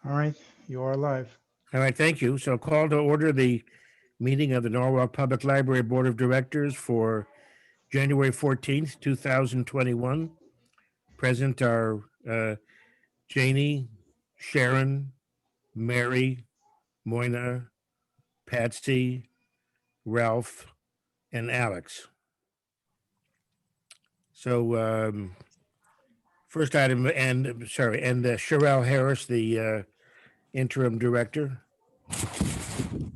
All right, you are live. All right, thank you. So call to order the meeting of the Norwalk Public Library Board of Directors for January 14th, 2021. Present are Janie, Sharon, Mary, Moina, Patsy, Ralph, and Alex. So first item, and Sherelle Harris, the interim director.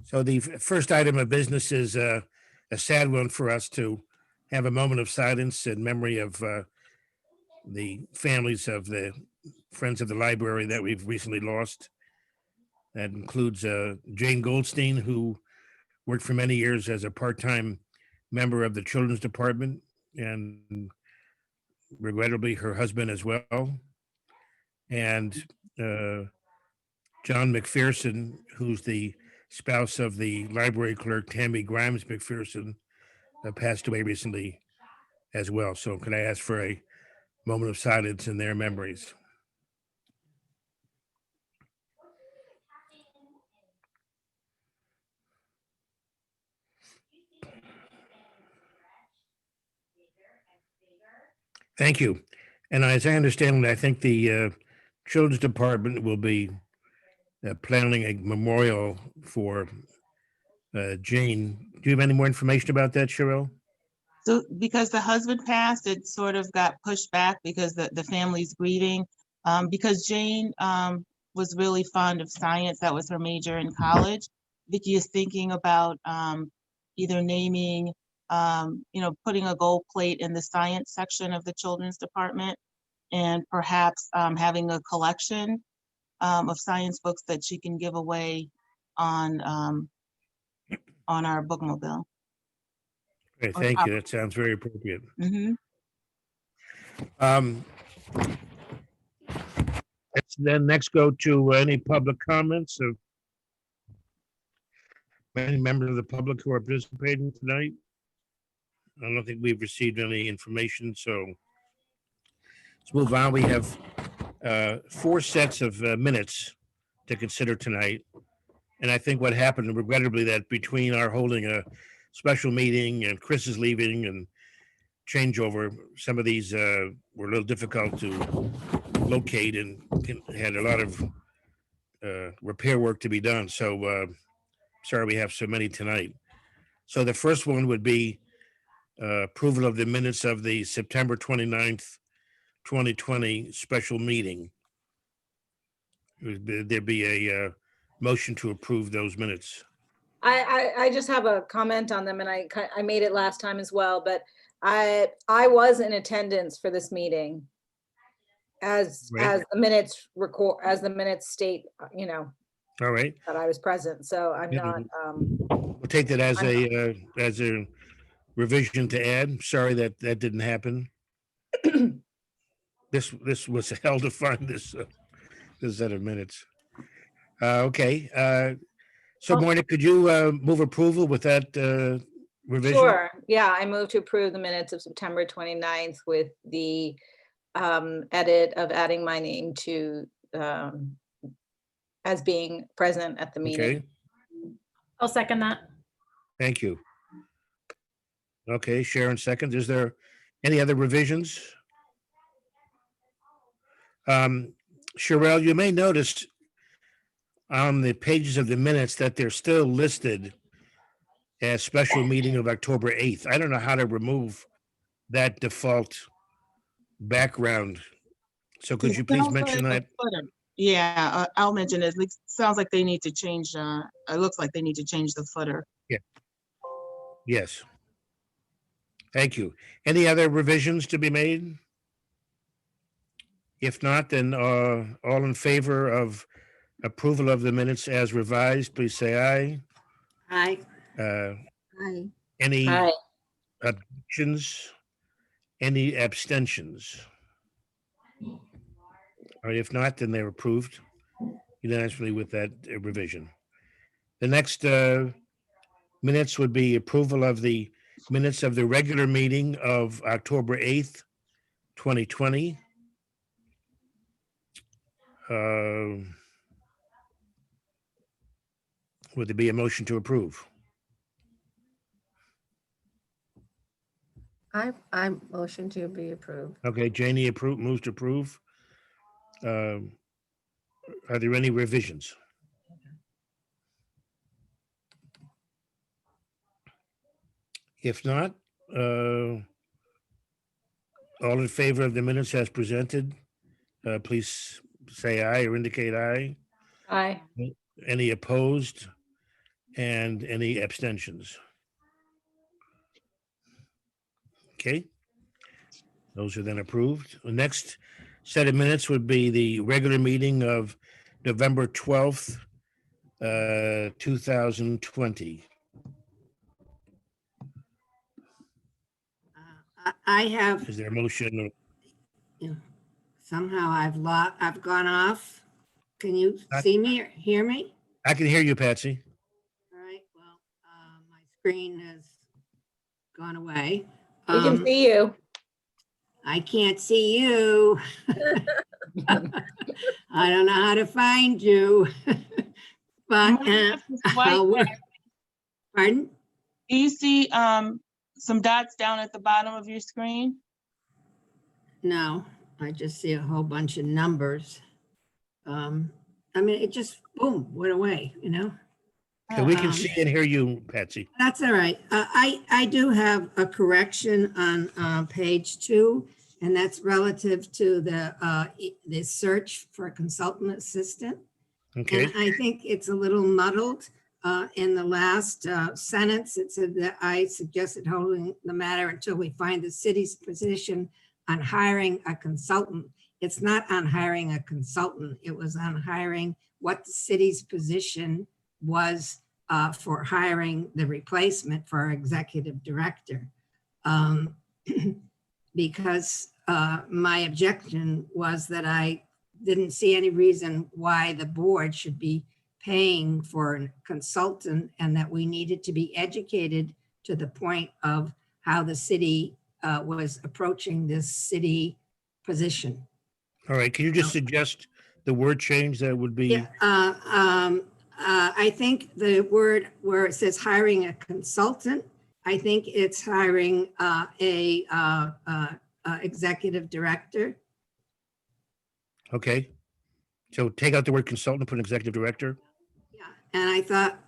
So the first item of business is a sad one for us to have a moment of silence in memory of the families of the friends of the library that we've recently lost. That includes Jane Goldstein, who worked for many years as a part-time member of the children's department, and regrettably her husband as well. And John McPherson, who's the spouse of the library clerk, Tammy Grimes McPherson, passed away recently as well. So could I ask for a moment of silence in their memories? Thank you. And as I understand it, I think the children's department will be planning a memorial for Jane. Do you have any more information about that, Cheryl? So because the husband passed, it sort of got pushed back because the family's grieving. Because Jane was really fond of science. That was her major in college. Vicki is thinking about either naming, putting a gold plate in the science section of the children's department, and perhaps having a collection of science books that she can give away on our bookmobile. Great, thank you. That sounds very appropriate. Mm-hmm. Let's then next go to any public comments of any members of the public who are participating tonight. I don't think we've received any information, so let's move on. We have 4 sets of minutes to consider tonight. And I think what happened, regrettably, that between our holding a special meeting and Chris is leaving and changeover, some of these were a little difficult to locate and had a lot of repair work to be done. So sorry we have so many tonight. So the first one would be approval of the minutes of the September 29th, 2020 special meeting. There'd be a motion to approve those minutes. I just have a comment on them, and I made it last time as well, but I was in attendance for this meeting as the minutes state, All right. that I was present. So I'm not. We'll take that as a revision to add. Sorry that didn't happen. This was hell to find this set of minutes. Okay. So Moina, could you move approval with that revision? Sure. Yeah, I move to approve the minutes of September 29th with the edit of adding my name to as being present at the meeting. Okay, I'll second that. thank you. Okay, Sharon seconds. Is there any other revisions? Sherelle, you may notice on the pages of the minutes that they're still listed as special meeting of October 8th. I don't know how to remove that default background. So could you please mention that? Yeah, I'll mention it. It sounds like they need to change, it looks like they need to change the footer. Yes. Thank you. Any other revisions to be made? If not, then all in favor of approval of the minutes as revised, please say aye. Aye. Aye. Any Aye. objections? Any abstentions? All right, if not, then they're approved unanimously with that revision. The next minutes would be approval of the minutes of the regular meeting of October 8th, 2020. Would there be a motion to approve? I motion to be approved. Okay, Janie moves to approve. Are there any revisions? If not, all in favor of the minutes as presented, please say aye or indicate aye. Aye. Any opposed? And any abstentions? Okay. Those are then approved. The next set of minutes would be the regular meeting of November 12th, 2020. I have, Is there a motion? somehow I've gone off. Can you see me or hear me? I can hear you, Patsy. All right, well, my screen has gone away. We can see you. I can't see you. I don't know how to find you. But, pardon? Do you see some dots down at the bottom of your screen? No, I just see a whole bunch of numbers. I mean, it just, boom, went away, you know? Okay, we can see and hear you, Patsy. That's all right. I do have a correction on page 2, and that's relative to the search for a consultant assistant. Okay, And I think it's a little muddled. In the last sentence, it said that I suggested holding the matter until we find the city's position on hiring a consultant. It's not on hiring a consultant. It was on hiring what the city's position was for hiring the replacement for our executive director. Because my objection was that I didn't see any reason why the board should be paying for a consultant, and that we needed to be educated to the point of how the city was approaching this city position. all right. Can you just suggest the word change that would be? Yeah, I think the word where it says hiring a consultant, I think it's hiring a executive director. Okay. So take out the word consultant, put an executive director. Yeah, and I thought,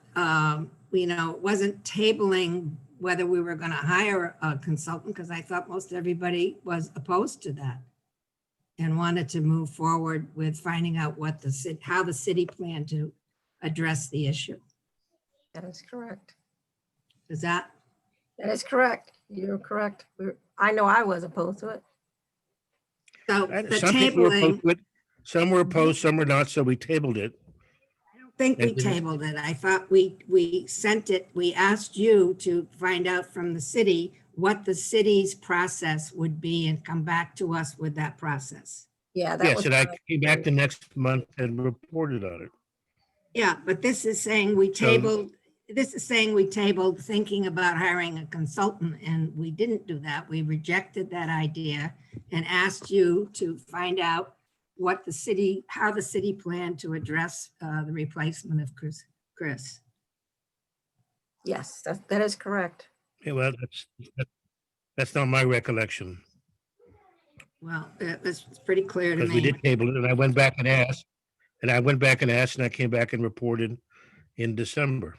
it wasn't tabling whether we were going to hire a consultant, because I thought most everybody was opposed to that and wanted to move forward with finding out how the city planned to address the issue. That is correct. Is that? That is correct. You're correct. I know I was opposed to it. So the Some people were opposed tabling, to it. Some were opposed, some were not, so we tabled it. I don't think we And then- tabled it. I thought we sent it, we asked you to find out from the city what the city's process would be and come back to us with that process. Yeah, that Yes, was. and I came back the next month and reported on it. Yeah, but this is saying we tabled thinking about hiring a consultant, and we didn't do that. We rejected that idea and asked you to find out how the city planned to address the replacement of Chris. Yes, that is correct. Yeah, well, that's not my recollection, Well, it was pretty clear to because we me. did table it, and I went back and asked, and I came back and reported in December.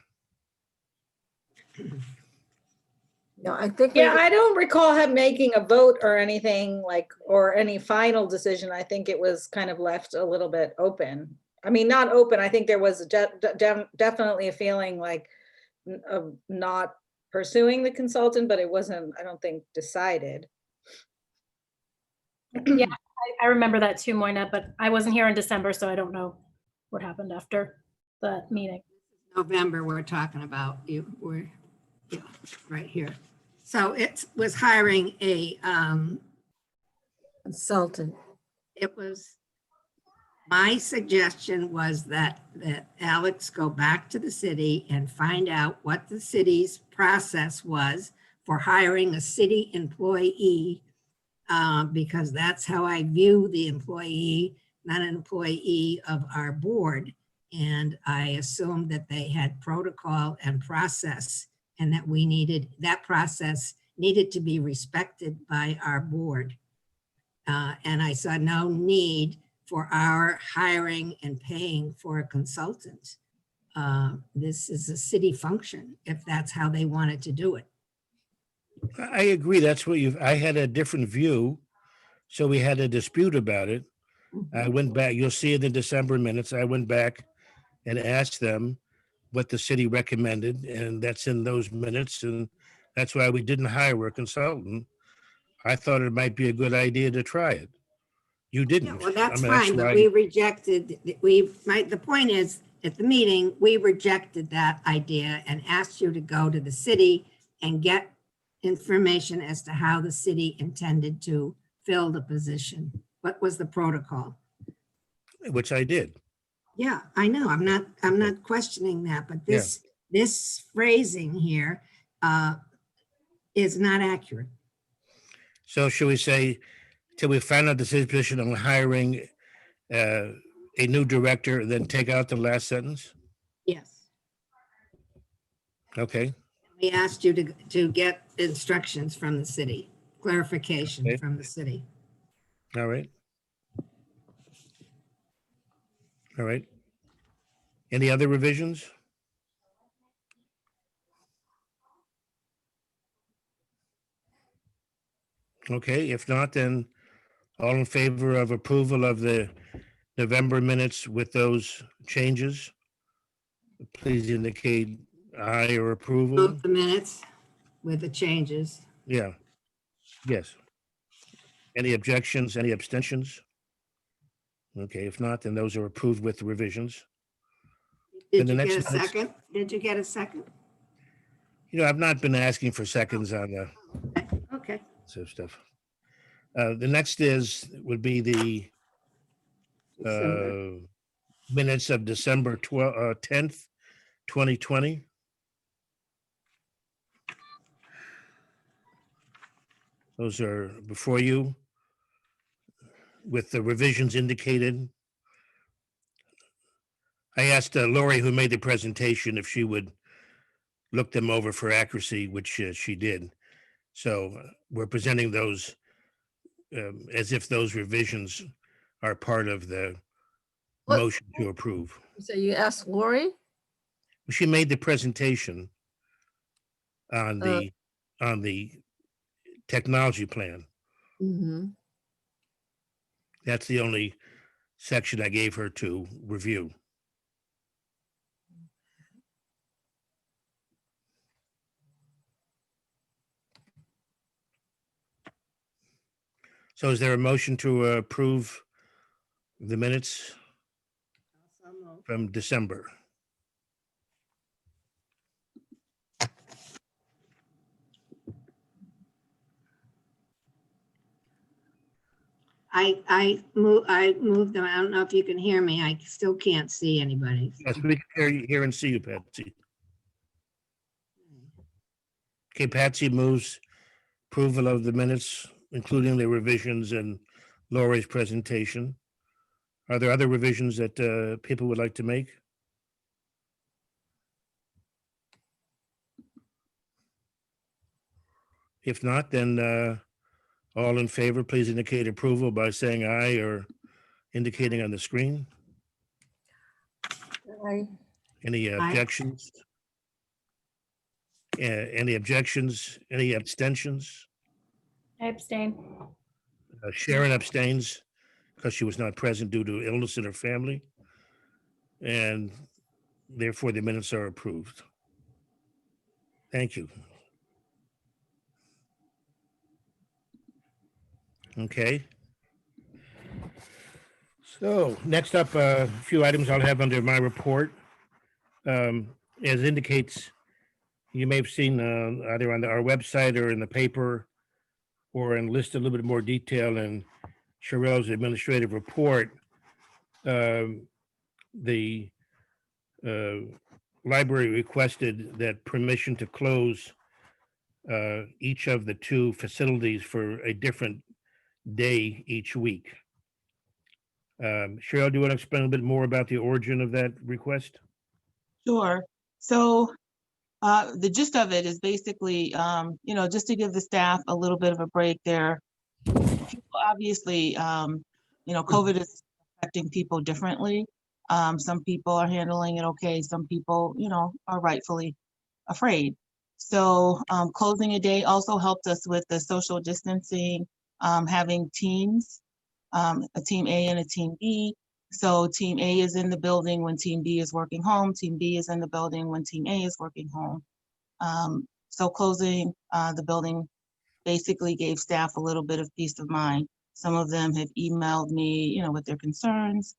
No, I think. Yeah, I don't recall him making a vote or anything or any final decision. I think it was kind of left a little bit open. I mean, not open. I think there was definitely a feeling of not pursuing the consultant, but it wasn't, I don't think, decided. Yeah, I remember that too, Moyna, but I wasn't here in December, so I don't know what happened after the meeting. November, we're talking about, right here. So it was hiring a, Consultant. my suggestion was that Alex go back to the city and find out what the city's process was for hiring a city employee, because that's how I view the employee, not an employee of our board. And I assumed that they had protocol and process, and that that process needed to be respected by our board. And I saw no need for our hiring and paying for a consultant. This is a city function, if that's how they wanted to do it. I agree. That's what I had a different view. So we had a dispute about it. I went back, you'll see it in December minutes. I went back and asked them what the city recommended, and that's in those minutes. And that's why we didn't hire a consultant. I thought it might be a good idea to try it. You Yeah, didn't. well, that's I mean, fine, but why- we rejected, the point is, at the meeting, we rejected that idea and asked you to go to the city and get information as to how the city intended to fill the position. What was the protocol? Which I did. Yeah, I know. I'm not questioning that, but Yeah. this phrasing here is not accurate. So should we say, till we find out the city's position on hiring a new director, then take out the last sentence? Yes. Okay, We asked you to get instructions from the city, clarification Okay. from the city. all right. All right. Any other revisions? Okay, if not, then all in favor of approval of the November minutes with those changes? Please indicate aye or approval. Move the minutes with the changes. Yeah, yes. Any objections, any abstentions? Okay, if not, then those are approved with the revisions. Did the you get a next minutes- second? Did you get a second? You know, I've not been asking for seconds on Okay. so stuff. The next would be the December. minutes of December 10th, 2020. Those are before you with the revisions indicated. I asked Lori, who made the presentation, if she would look them over for accuracy, which she did. So we're presenting those as if those revisions are part of the What- motion to approve. So you asked Lori? She made the presentation on the technology plan. Mm-hmm. That's the only section I gave her to review. So is there a motion to approve the minutes from December? I moved them. I don't know if you can hear me. I still can't see anybody. Yes, we can hear and see you, Patsy. Okay, Patsy moves approval of the minutes, including the revisions and Lori's presentation. Are there other revisions that people would like to make? If not, then all in favor, please indicate approval by saying aye or indicating on the screen. Any objections? Any objections? Any abstentions? I abstain. Sharon abstains because she was not present due to illness in her family. And therefore, the minutes are approved. Thank you. Okay. So next up, a few items I'll have under my report. As indicates, you may have seen either on our website or in the paper or in listed a little bit more detail in Sherrill's administrative report. The library requested that permission to close each of the two facilities for a different day each week. Cheryl, do you want to explain a bit more about the origin of that request? Sure. So the gist of it is basically, just to give the staff a little bit of a break there. People obviously, COVID is affecting people differently. Some people are handling it okay. Some people, are rightfully afraid. So closing a day also helped us with the social distancing, having teams, a team A and a team B. So team A is in the building when team B is working home. Team B is in the building when team A is working home. So closing the building basically gave staff a little bit of peace of mind. Some of them have emailed me, with their concerns.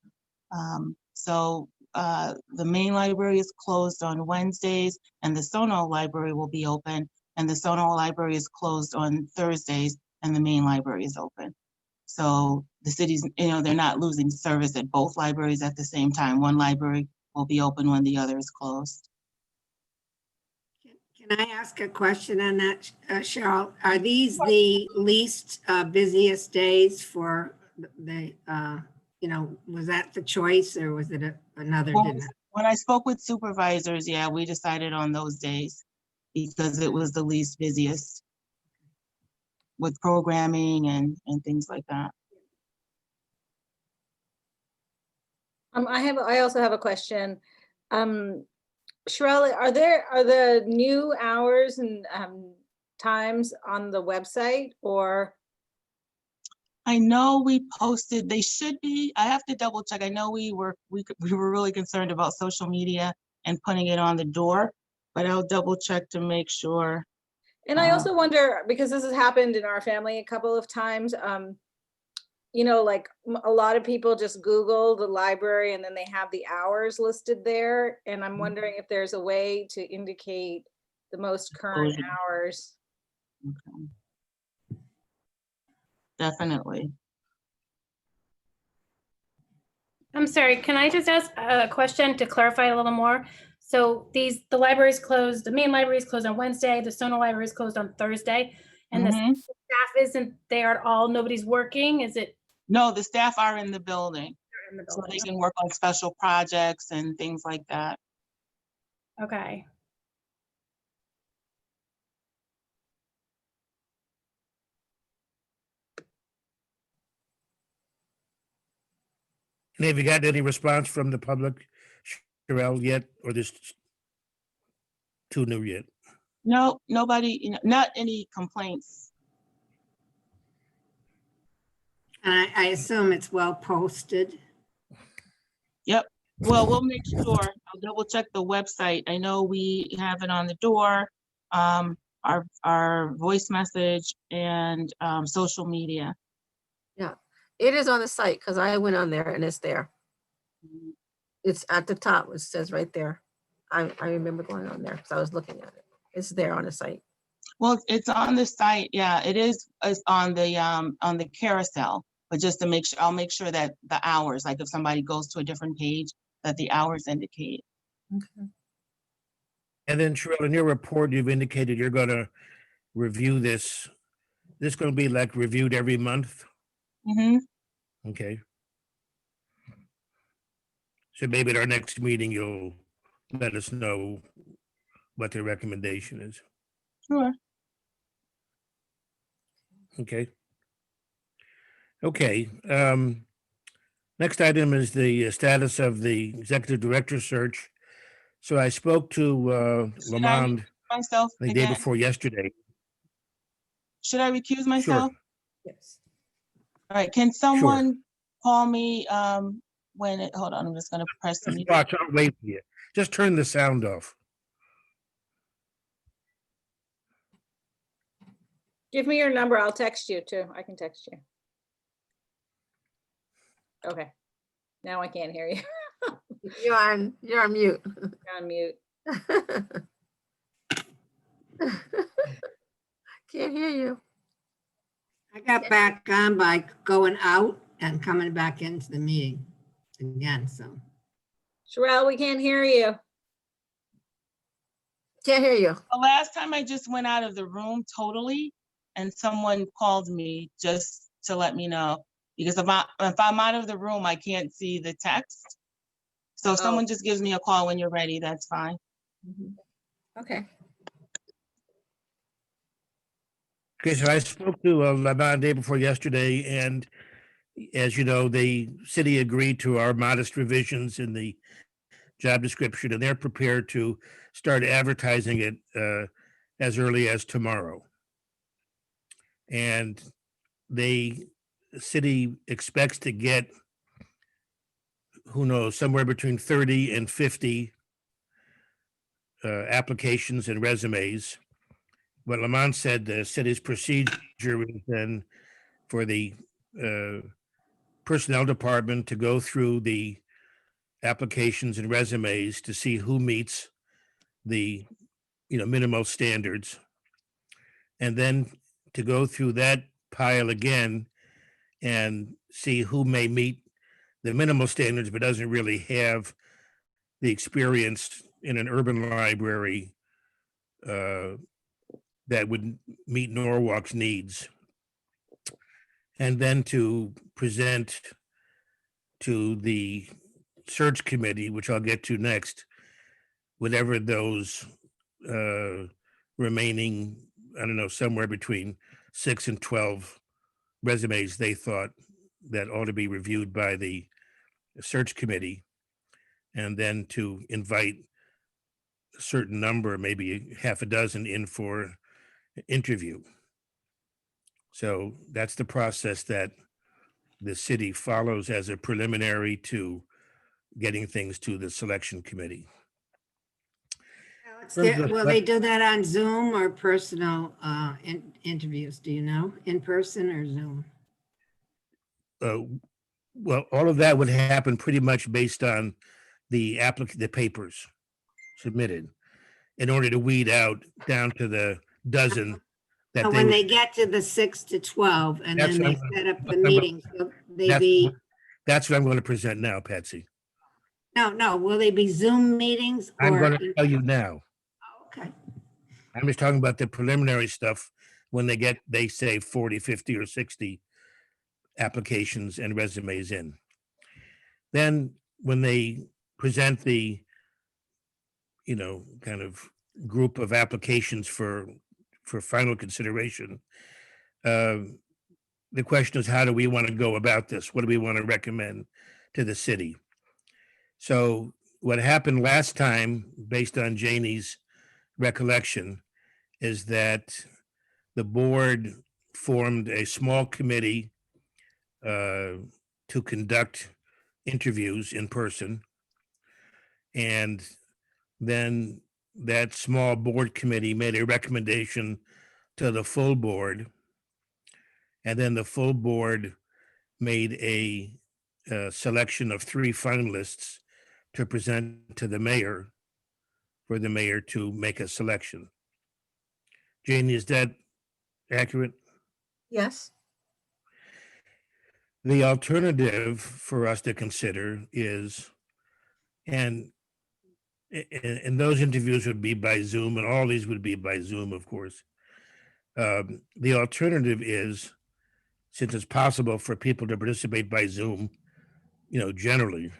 The main library is closed on Wednesdays and the Sono library will be open. And the Sono library is closed on Thursdays and the main library is open. So the cities, they're not losing service at both libraries at the same time. One library will be open when the other is closed. Can I ask a question on that, Cheryl? Are these the least busiest days for the, was that the choice or was it another Well, dinner? when I spoke with supervisors, yeah, we decided on those days because it was the least busiest with programming and things like that. I also have a question. Sherelle, are the new hours and times on the website or? I know we posted, they should be, I have to double check. I know we were really concerned about social media and putting it on the door, but I'll double check to make sure. And I also wonder, because this has happened in our family a couple of times, like a lot of people just Google the library and then they have the hours listed there. And I'm wondering if there's a way to indicate the most current hours. Okay. Definitely. I'm sorry, can I just ask a question to clarify a little more? So the library's closed, the main library is closed on Wednesday, the Sono library is closed on Thursday, and the staff isn't there at all, nobody's working, is it? No, the staff are in the building, In the so they building? can work on special projects and things like that. Okay. And have you got any response from the public, Cheryl, yet, or this too new yet? No, nobody, not any complaints. And I assume it's well posted. Yep. Well, we'll make sure. I'll double check the website. I know we have it on the door, our voice message and social media. It is on the site because I went on there and it's there. It's at the top. It says right there. I remember going on there because I was looking at it. It's there on the site. Well, it's on the site. Yeah, it is. It's on the carousel. But just to make sure, I'll make sure that the hours, like if somebody goes to a different page, that the hours indicate. Okay. And then Cheryl, in your report, you've indicated you're going to review this. This going to be like reviewed every month? Mm-hmm. Okay. So maybe at our next meeting, you'll let us know what the recommendation is. Sure. Okay. Okay. Next item is the status of the executive director search. So I spoke to Should I Lamond recuse myself the day again? before yesterday. Should I recuse Sure. myself? Yes. All right. Can someone call me hold on, I'm just gonna press the mute. Watch, I'll wait for you. Just turn the sound off. Give me your number. I'll text you too. I can text you. Okay. Now I can't hear you. You're on mute. You're on mute. Can't hear you. I got back on by going out and coming back into the meeting again, so. Sherelle, we can't hear you. Can't hear you. The last time I just went out of the room totally and someone called me just to let me know. Because if I'm out of the room, I can't see the text. So if someone just gives me a call when you're ready, that's fine. Okay. Okay, so I spoke to Lamont day before yesterday, and as you know, the city agreed to our modest revisions in the job description, and they're prepared to start advertising it as early as tomorrow. And the city expects to get, who knows, somewhere between 30 and 50 applications and resumes. What Lamont said, the city's procedure was then for the personnel department to go through the applications and resumes to see who meets the minimal standards, and then to go through that pile again and see who may meet the minimal standards but doesn't really have the experience in an urban library that would meet Norwalk's needs, and then to present to the search committee, which I'll get to next, whatever those remaining, I don't know, somewhere between 6 and 12 resumes they thought that ought to be reviewed by the search committee, and then to invite a certain number, maybe half a dozen, in for interview. So that's the process that the city follows as a preliminary to getting things to the selection committee. Alex, will they do that on Zoom or personal interviews? Do you know, in person or Zoom? Well, all of that would happen pretty much based on the papers submitted, in order to weed out down to the dozen that So when they get to the 6 to 12 and That's then what they I'm- set up the that's what I'm- meetings, will they be, that's what I'm going to present now, Patsy. no, will they be Zoom meetings I'm or? going to tell you now. Okay. I'm just talking about the preliminary stuff when they say 40, 50, or 60 applications and resumes in. Then when they present the, kind of group of applications for final consideration, the question is, how do we want to go about this? What do we want to recommend to the city? So what happened last time, based on Janie's recollection, is that the board formed a small committee to conduct interviews in person. And then that small board committee made a recommendation to the full board. And then the full board made a selection of 3 finalists to present to the mayor for the mayor to make a selection. Janie, is that accurate? Yes. The alternative for us to consider is, and those interviews would be by Zoom, and all these would be by Zoom, of course. The alternative is, since it's possible for people to participate by Zoom, generally,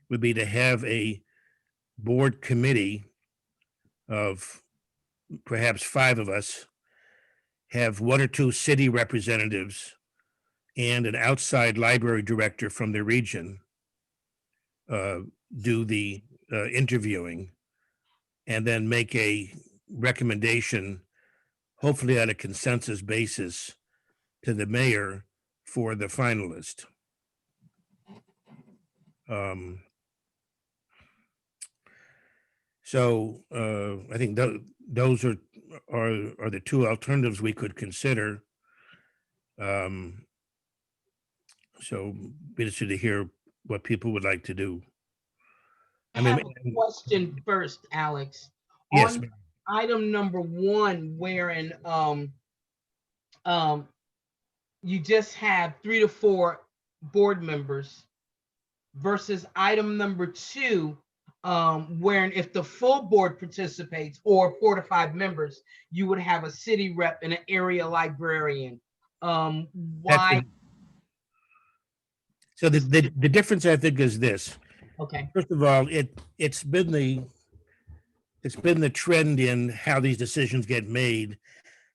would be to have a board committee of perhaps 5 of us, have 1 or 2 city representatives and an outside library director from the region do the interviewing, and then make a recommendation, hopefully on a consensus basis, to the mayor for the finalist. So I think those are the 2 alternatives we could consider. So be interested to hear what people would like to do. I have a question first, Alex. Yes, On item number 1, wherein you just have 3 to 4 board members, versus item number 2, wherein if the full board participates, or 4 to 5 members, you would have a city rep and an area librarian. Why? So the difference, I think, is this. Okay. First of all, it's been the trend in how these decisions get made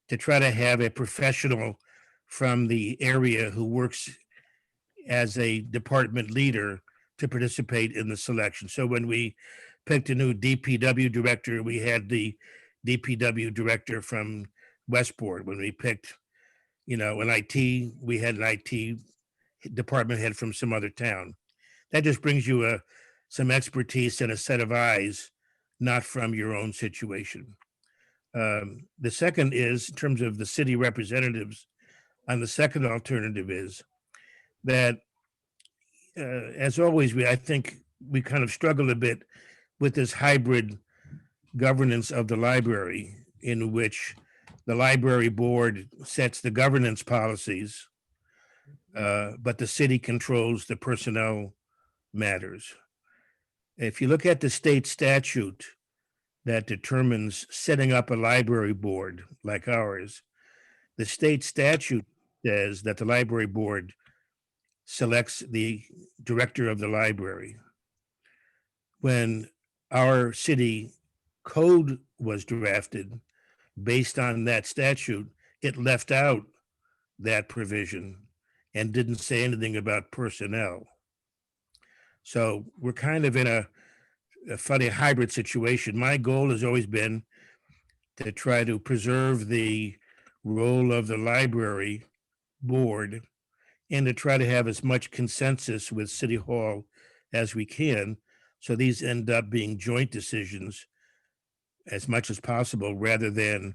to try to have a professional from the area who works as a department leader to participate in the selection. So when we picked a new DPW director, we had the DPW director from Westport. When we picked, an IT, we had an IT department head from some other town. That just brings you some expertise and a set of eyes, not from your own situation. The second is, in terms of the city representatives, on the second alternative is that, as always, I think we kind of struggle a bit with this hybrid governance of the library, in which the library board sets the governance policies, but the city controls the personnel matters. If you look at the state statute that determines setting up a library board like ours, the state statute says that the library board selects the director of the library. When our city code was drafted based on that statute, it left out that provision and didn't say anything about personnel. So we're kind of in a funny hybrid situation. My goal has always been to try to preserve the role of the library board and to try to have as much consensus with City Hall as we can. So these end up being joint decisions as much as possible, rather than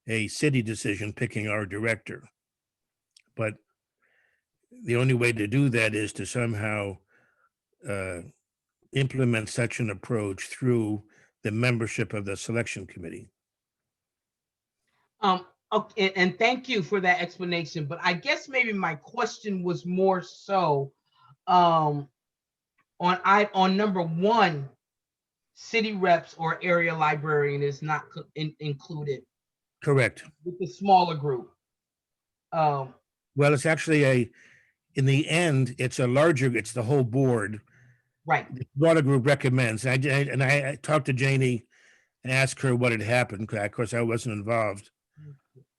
a city decision picking our director. But the only way to do that is to somehow implement such an approach through the membership of the selection committee. Okay, and thank you for that explanation. But I guess maybe my question was more so on number one, city reps or area librarian is not included Correct. with the smaller group. Well, it's actually in the end, it's the whole board. Right. The smaller group recommends. I talked to Janie and asked her what had happened. Of course, I wasn't involved.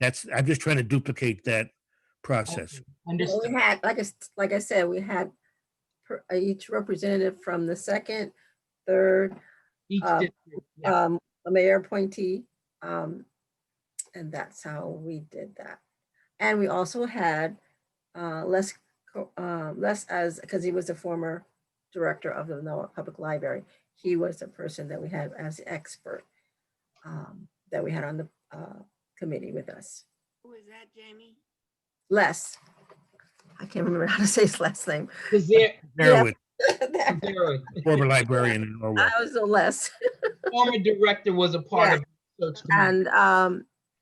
I'm just trying to duplicate that process. Okay. Well, Understood. we had, like I said, we had each representative from the second, third, Each um, district, yeah. a mayor appointee, and that's how we did that. And we also had Les as, because he was the former director of the Norwalk Public Library. He was the person that we had as the expert that we had on the committee with us. Who is that, Jamie? Les. I can't remember how to say his last name. Norwood, Zero. former librarian in Norwalk. I was the Les. Former director was a part of the search committee.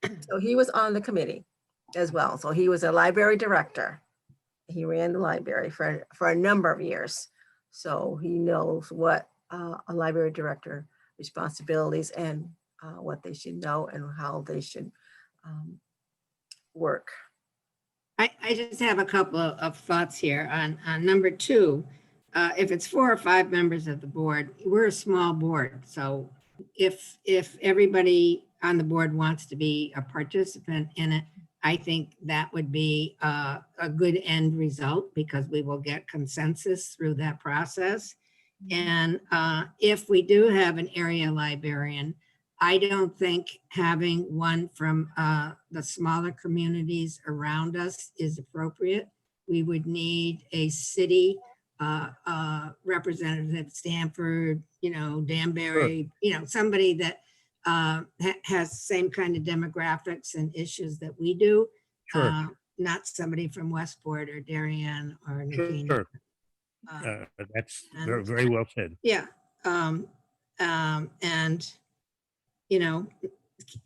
And so he was on the committee as well. So he was a library director. He ran the library for a number of years. So he knows what a library director responsibilities and what they should know and how they should work. I just have a couple of thoughts here on number two. If it's 4 or 5 members of the board, we're a small board. So if everybody on the board wants to be a participant in it, I think that would be a good end result, because we will get consensus through that process. And if we do have an area librarian, I don't think having one from the smaller communities around us is appropriate. We would need a city representative, Stanford, Danbury, somebody that has the same kind of demographics and issues that we do. Sure. Not somebody from Westport or Darien or New Canaan. Sure. That's very, very well said. Yeah. And,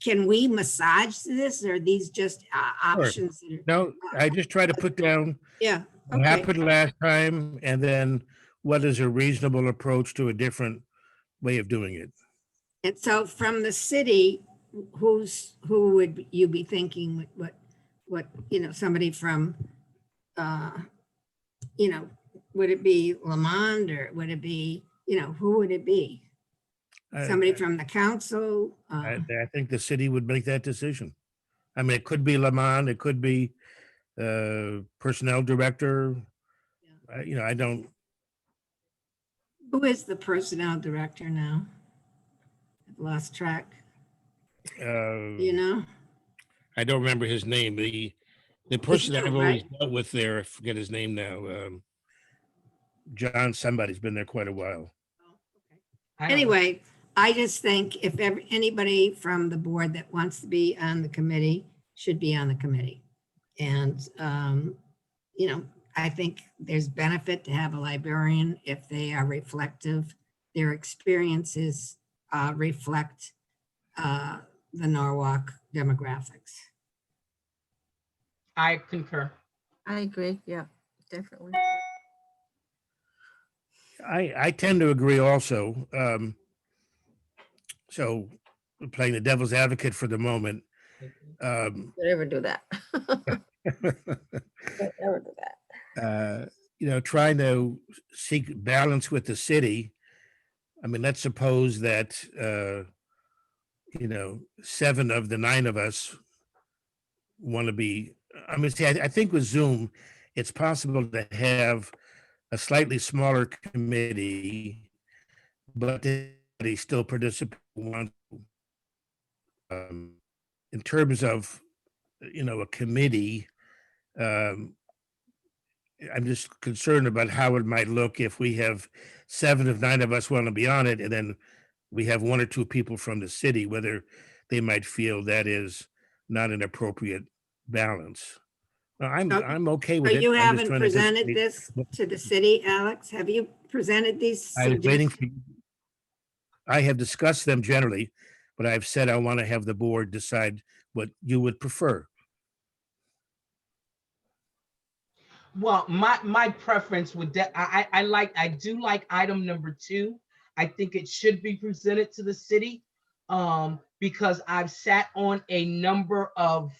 can we massage this, or are these just options? That are, No, I just try to put down yeah. what Okay. happened last time, and then what is a reasonable approach to a different way of doing it. And so from the city, who would you be thinking, what, somebody from, would it be Lamond or would it be, who would it be? Somebody from the council? I think the city would make that decision. I mean, it could be Lamont, it could be personnel director. I don't, Who is the personnel director now? I've lost track. You know? I don't remember his name. The person that new, I've always right? dealt with there, I forget his name now. John, somebody's been there quite a while. I don't know. Anyway, I just think if anybody from the board that wants to be on the committee should be on the committee. And, I think there's benefit to have a librarian if they are reflective. Their experiences reflect the Norwalk demographics. I concur. I agree. Yeah, definitely. I tend to agree also. So playing the devil's advocate for the moment. Don't ever do that. Don't ever do that. Trying to seek balance with the city. I mean, let's suppose that, 7 of the 9 of us want to be, see, I think with Zoom, it's possible to have a slightly smaller committee, but they still participate. In terms of, a committee, I'm just concerned about how it might look if we have 7 of 9 of us want to be on it, and then we have 1 or 2 people from the city, whether they might feel that is not an appropriate balance. I'm okay with So it. you I'm just haven't trying to presented dictate- this to the city, Alex? Have you presented these? I was waiting for suggestions? you. I have discussed them generally, but I've said I want to have the board decide what you would prefer. Well, my preference would, I do like item number 2. I think it should be presented to the city, because I've sat on a number of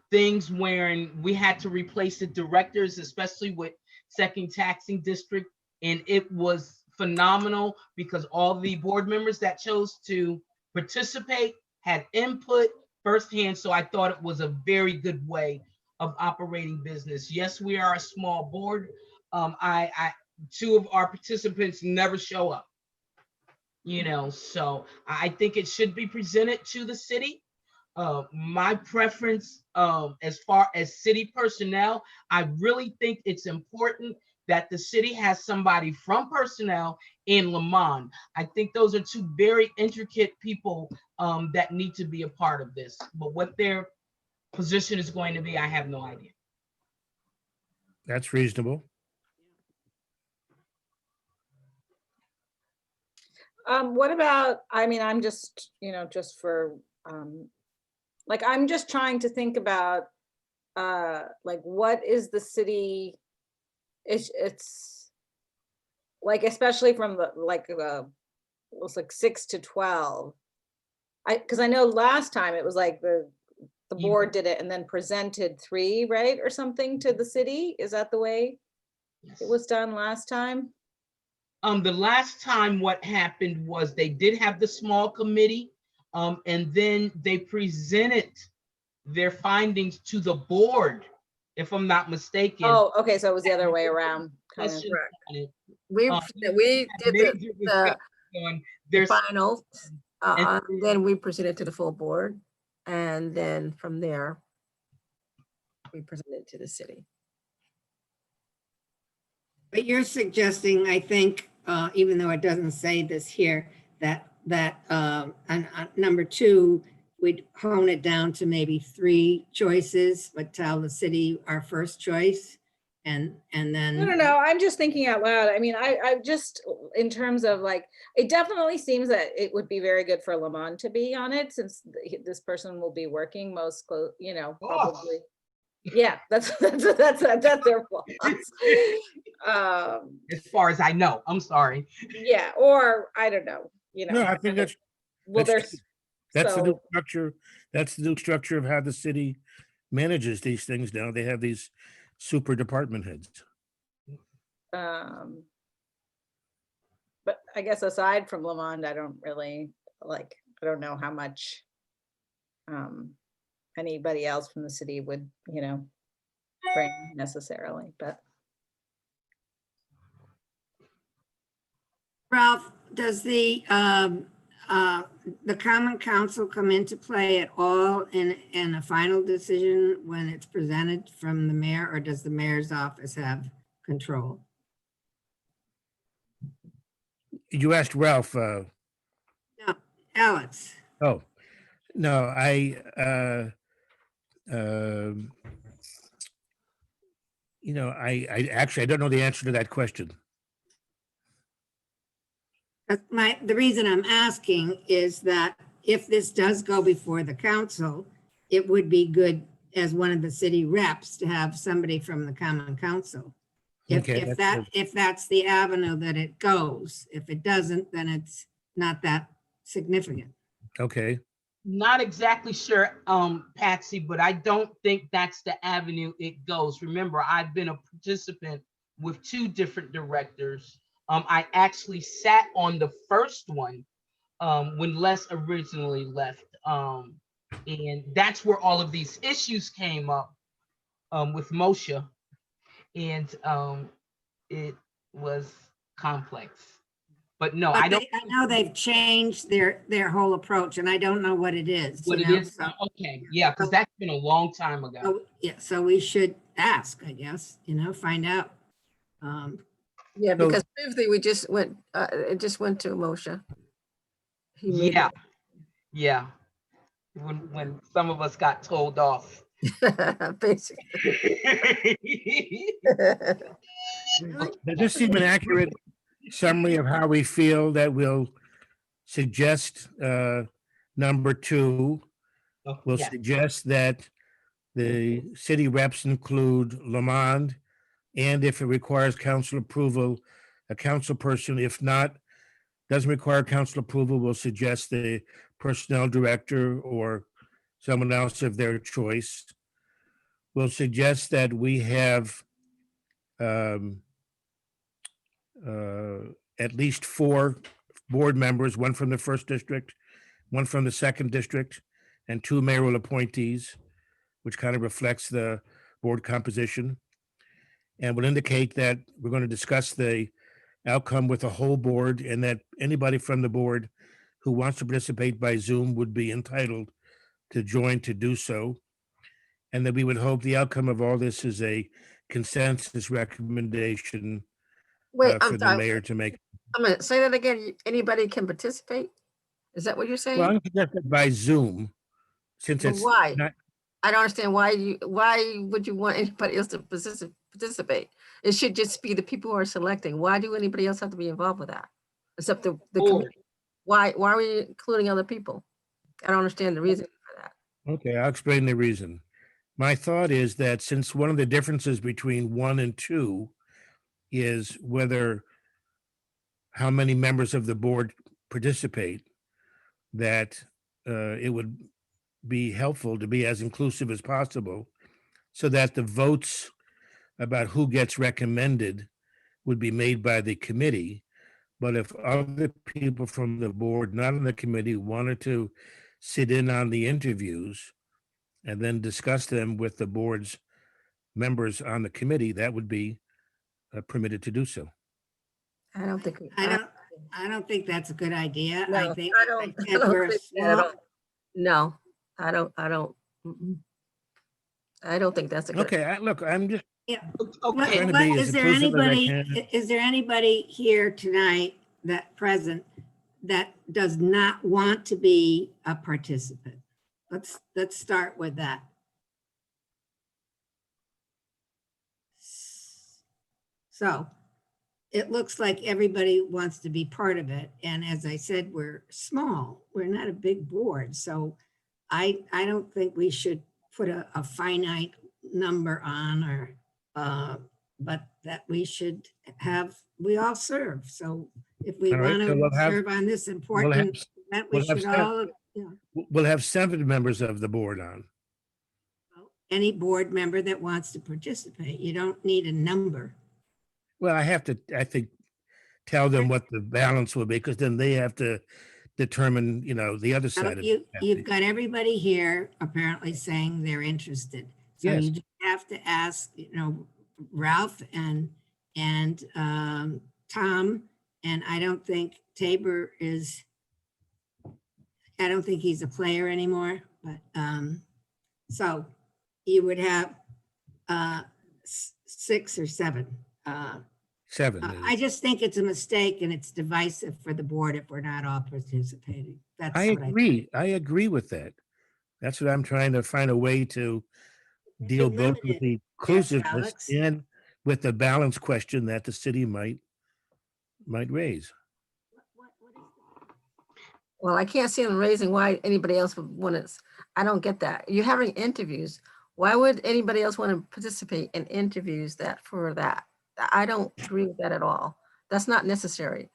things where we had to replace the directors, especially with second taxing district, and it was phenomenal because all the board members that chose to participate had input firsthand. So I thought it was a very good way of operating business. Yes, we are a small board. 2 of our participants never show up. So I think it should be presented to the city. My preference, as far as city personnel, I really think it's important that the city has somebody from personnel in Lamont. I think those are 2 very intricate people that need to be a part of this. But what their position is going to be, I have no idea. That's reasonable. What about, I'm just, just for, I'm just trying to think about, what is the city, it's like, especially from it was like 6 to 12. Because I know last time it was like the board did it and then presented 3, right, or something to the city. Is that the way it was done last time? The last time what happened was they did have the small committee, and then they presented their findings to the board, if I'm not mistaken. Oh, okay, so it was the other way around. Kind of. Question on it. We Major did the discussion on their final, And- and then we presented to the full board. And then from there, we presented to the city. But you're suggesting, I think, even though it doesn't say this here, that on number 2, we'd hone it down to maybe 3 choices, but tell the city our first choice. And then. No, I'm just thinking out loud. I just, in terms of it definitely seems that it would be very good for Lamont to be on it, since this person will be working most close, probably. Yeah, that's their fault. as far as I know, I'm sorry. Yeah, or I don't know, No, I think that's well, that's there's the new so, structure. That's the new structure of how the city manages these things now. They have these super department heads. But I guess aside from Lamond, I don't really I don't know how much anybody else from the city would, bring necessarily, but Ralph, does the common council come into play at all in a final decision when it's presented from the mayor, or does the mayor's office have control? You asked Ralph, No, Alex. oh, no, I actually, I don't know the answer to that question. The reason I'm asking is that if this does go before the council, it would be good as one of the city reps to have somebody from the common council. Okay, If that's the avenue that it goes. If it doesn't, then it's not that significant. Okay, Not exactly sure, Patsy, but I don't think that's the avenue it goes. Remember, I've been a participant with 2 different directors. I actually sat on the first one when Les originally left. And that's where all of these issues came up with Moshe. And it was complex. But no, But I don't. I know they've changed their whole approach, and I don't know what it is. What you it know, is? so- Okay, yeah, because that's been a long time ago. So, yeah, so we should ask, I guess, find out. Yeah, So- because previously we just went, it just went to Moshe. He made Yeah, yeah. When some of us got told off. it, basically. does this seem an accurate summary of how we feel that we'll suggest, number 2? We'll Yeah. suggest that the city reps include Lamond, and if it requires council approval, a council person. If not, doesn't require council approval, we'll suggest the personnel director or someone else of their choice. We'll suggest that we have at least 4 board members, 1 from the 1st district, 1 from the 2nd district, and 2 mayoral appointees, which kind of reflects the board composition. And will indicate that we're going to discuss the outcome with the whole board, and that anybody from the board who wants to participate by Zoom would be entitled to join to do so. And that we would hope the outcome of all this is a consensus recommendation Wait, for I'm the sorry. mayor to make. I'm gonna say that again. Anybody can participate? Is that what you're saying? Well, I'm suggesting by Zoom, since But it's why? not, I don't understand why would you want anybody else to participate? It should just be the people who are selecting. Why do anybody else have to be involved with that? Except the Oh. committee. Why are we including other people? I don't understand the reason for that. okay, I'll explain the reason. My thought is that since one of the differences between 1 and 2 is whether how many members of the board participate, that it would be helpful to be as inclusive as possible so that the votes about who gets recommended would be made by the committee. But if other people from the board, not on the committee, wanted to sit in on the interviews and then discuss them with the board's members on the committee, that would be permitted to do so. I don't think. I don't think that's a good idea. No, I think I don't we're a think that at small, all. No, I don't. I don't think that's a good. Okay, look, I'm just, Okay, trying to be as Is there inclusive as I anybody, can. is there anybody here tonight that present that does not want to be a participant? Let's start with that. So it looks like everybody wants to be part of it. And as I said, we're small, we're not a big board. So I don't think we should put a finite number on, or, but that we should have, we all serve. So if we All right, want so we'll to have- serve on this we'll have, important event, we we'll have should seven. all, we'll have 7 members of the board on. any board member that wants to participate. You don't need a number. Well, I think, tell them what the balance will be, because then they have to determine, the other Now, side of You've it. got everybody here apparently saying they're interested. So Yes. you just have to ask, Ralph and Tom, and I don't think Tabor is, I don't think he's a player anymore, but, so you would have 6 or 7. 7. I just think it's a mistake and it's divisive for the board if we're not all participating. That's I what agree. I agree with that. That's what I'm trying to find a way to deal both limit with it, the inclusiveness Alex. and with the balance question that the city might raise. Well, I can't see them raising why anybody else would want to, I don't get that. You're having interviews. Why would anybody else want to participate in interviews for that? I don't agree with that at all. That's not necessary.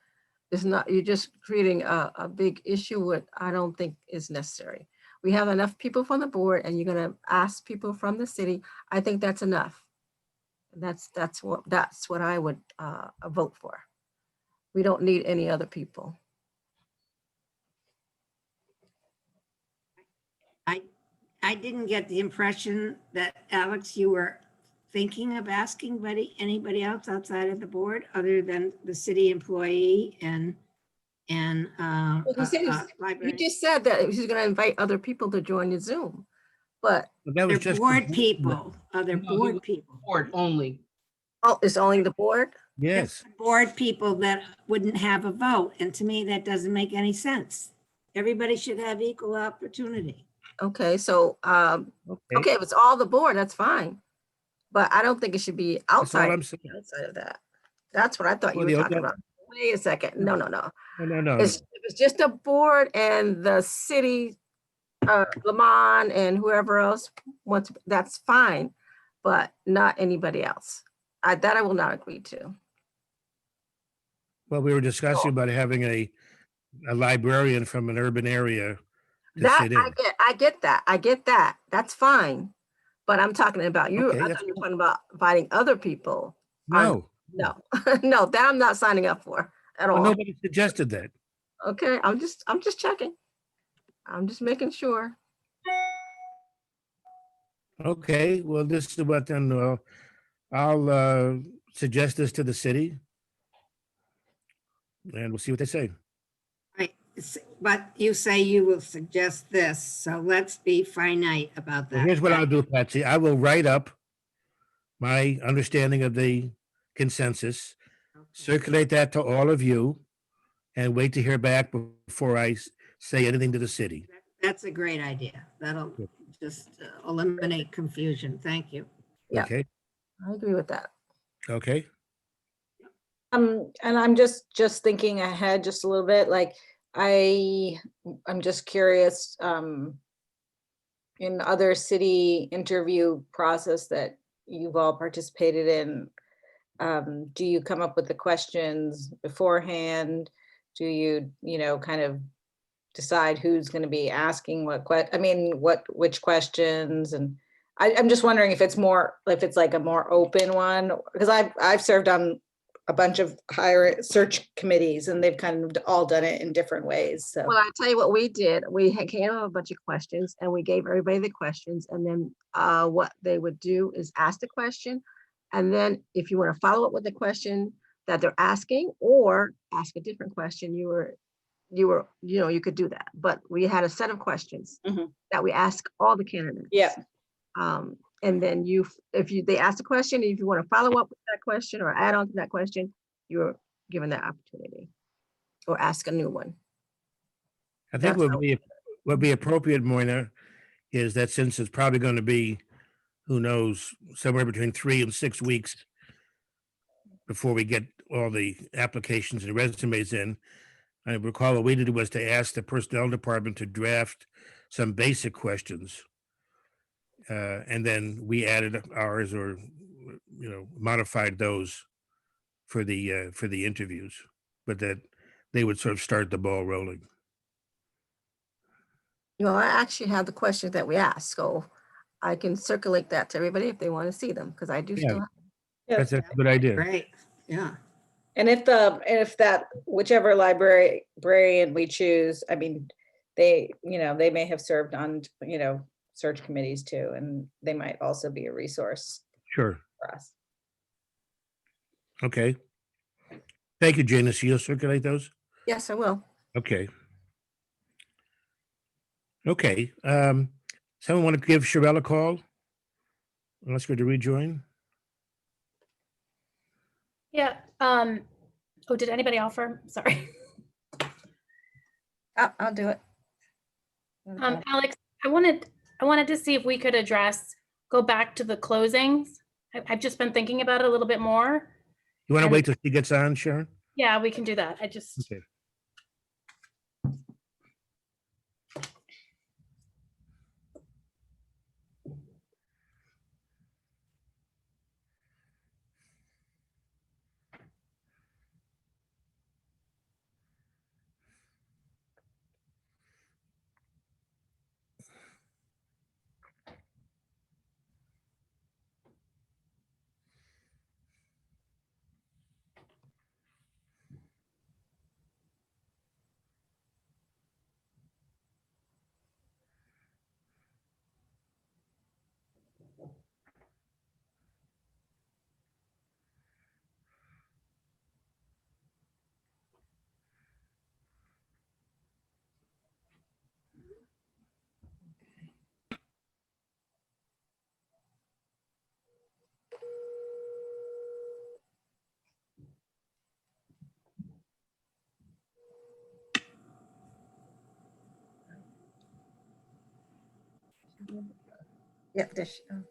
It's not, you're just creating a big issue what I don't think is necessary. We have enough people from the board and you're gonna ask people from the city. I think that's enough. That's what I would vote for. We don't need any other people. I didn't get the impression that, Alex, you were thinking of asking anybody else outside of the board other than the city employee and Well, he said You library. just said that he's gonna invite other people to join the Zoom, but, But that was They're just board people, other No, he board was- people. Board only. oh, it's only the board? Yes. Board people that wouldn't have a vote. And to me, that doesn't make any sense. Everybody should have equal opportunity. Okay, so, Okay. okay, if it's all the board, that's fine. But I don't think it should be That's all outside, I'm saying. outside of that. That's what I thought you Well, were the talking other- about. Wait a second. No, no, no. No. If it's just a board and the city, Lamont and whoever else wants, that's fine, but not anybody else. That I will not agree to. Well, we were discussing about having a librarian from an urban area to That, sit in. I get that. That's fine. But I'm talking about you, Okay, I that's thought you were talking about inviting other people. No, No, no, that I'm not signing up for at well, all. nobody suggested that. Okay, I'm just checking. I'm just making sure. Okay, well, this is what then, I'll suggest this to the city. And we'll see what they say. Right, but you say you will suggest this, so let's be finite about Well, that. here's what I'll do, Patsy. I will write up my understanding of the consensus, circulate that to all of you, and wait to hear back before I say anything to the city. That's a great idea. That'll Good. just eliminate confusion. Thank you. Yeah. Okay, I agree with that. okay. And I'm just thinking ahead just a little bit, like, I'm just curious, in other city interview process that you've all participated in, do you come up with the questions beforehand? Do you, kind of decide who's going to be asking which questions? And I'm just wondering if it's like a more open one, because I've served on a bunch of higher search committees and they've kind of all done it in different ways. So, Well, I'll tell you what we did. We came up with a bunch of questions and we gave everybody the questions. And then what they would do is ask the question. And then if you want to follow up with the question that they're asking or ask a different question, you could do that. But we had a set of questions Mhm. that we asked all the candidates. yeah, And then they ask the question, if you want to follow up with that question or add on to that question, you're given that opportunity or ask a new one. I think That's what would be appropriate, Moina, is that since it's probably going to be, who knows, somewhere between 3 and 6 weeks before we get all the applications and resumes in, I recall what we did was to ask the personnel department to draft some basic questions. And then we added ours or, modified those for the interviews, but that they would sort of start the ball rolling. I actually have the questions that we asked. So I can circulate that to everybody if they want to see them, because I do Yeah. still. That's a good idea. Great, yeah. And if that, whichever librarian we choose, I mean, they, they may have served on, search committees too, and they might also be a resource Sure. for us. Okay. Thank you, Janice. You'll circulate those? Yes, I will. Okay. Okay. Someone want to give Sherelle a call? Let's go to rejoin. Yeah, oh, did anybody offer? Sorry. I'll do it. No problem. Alex, I wanted to see if we could go back to the closings. I've just been thinking about it a little bit more. You want to And- wait till she gets on, Sharon? Yeah, we can do that. Okay. Yep. there she- oh.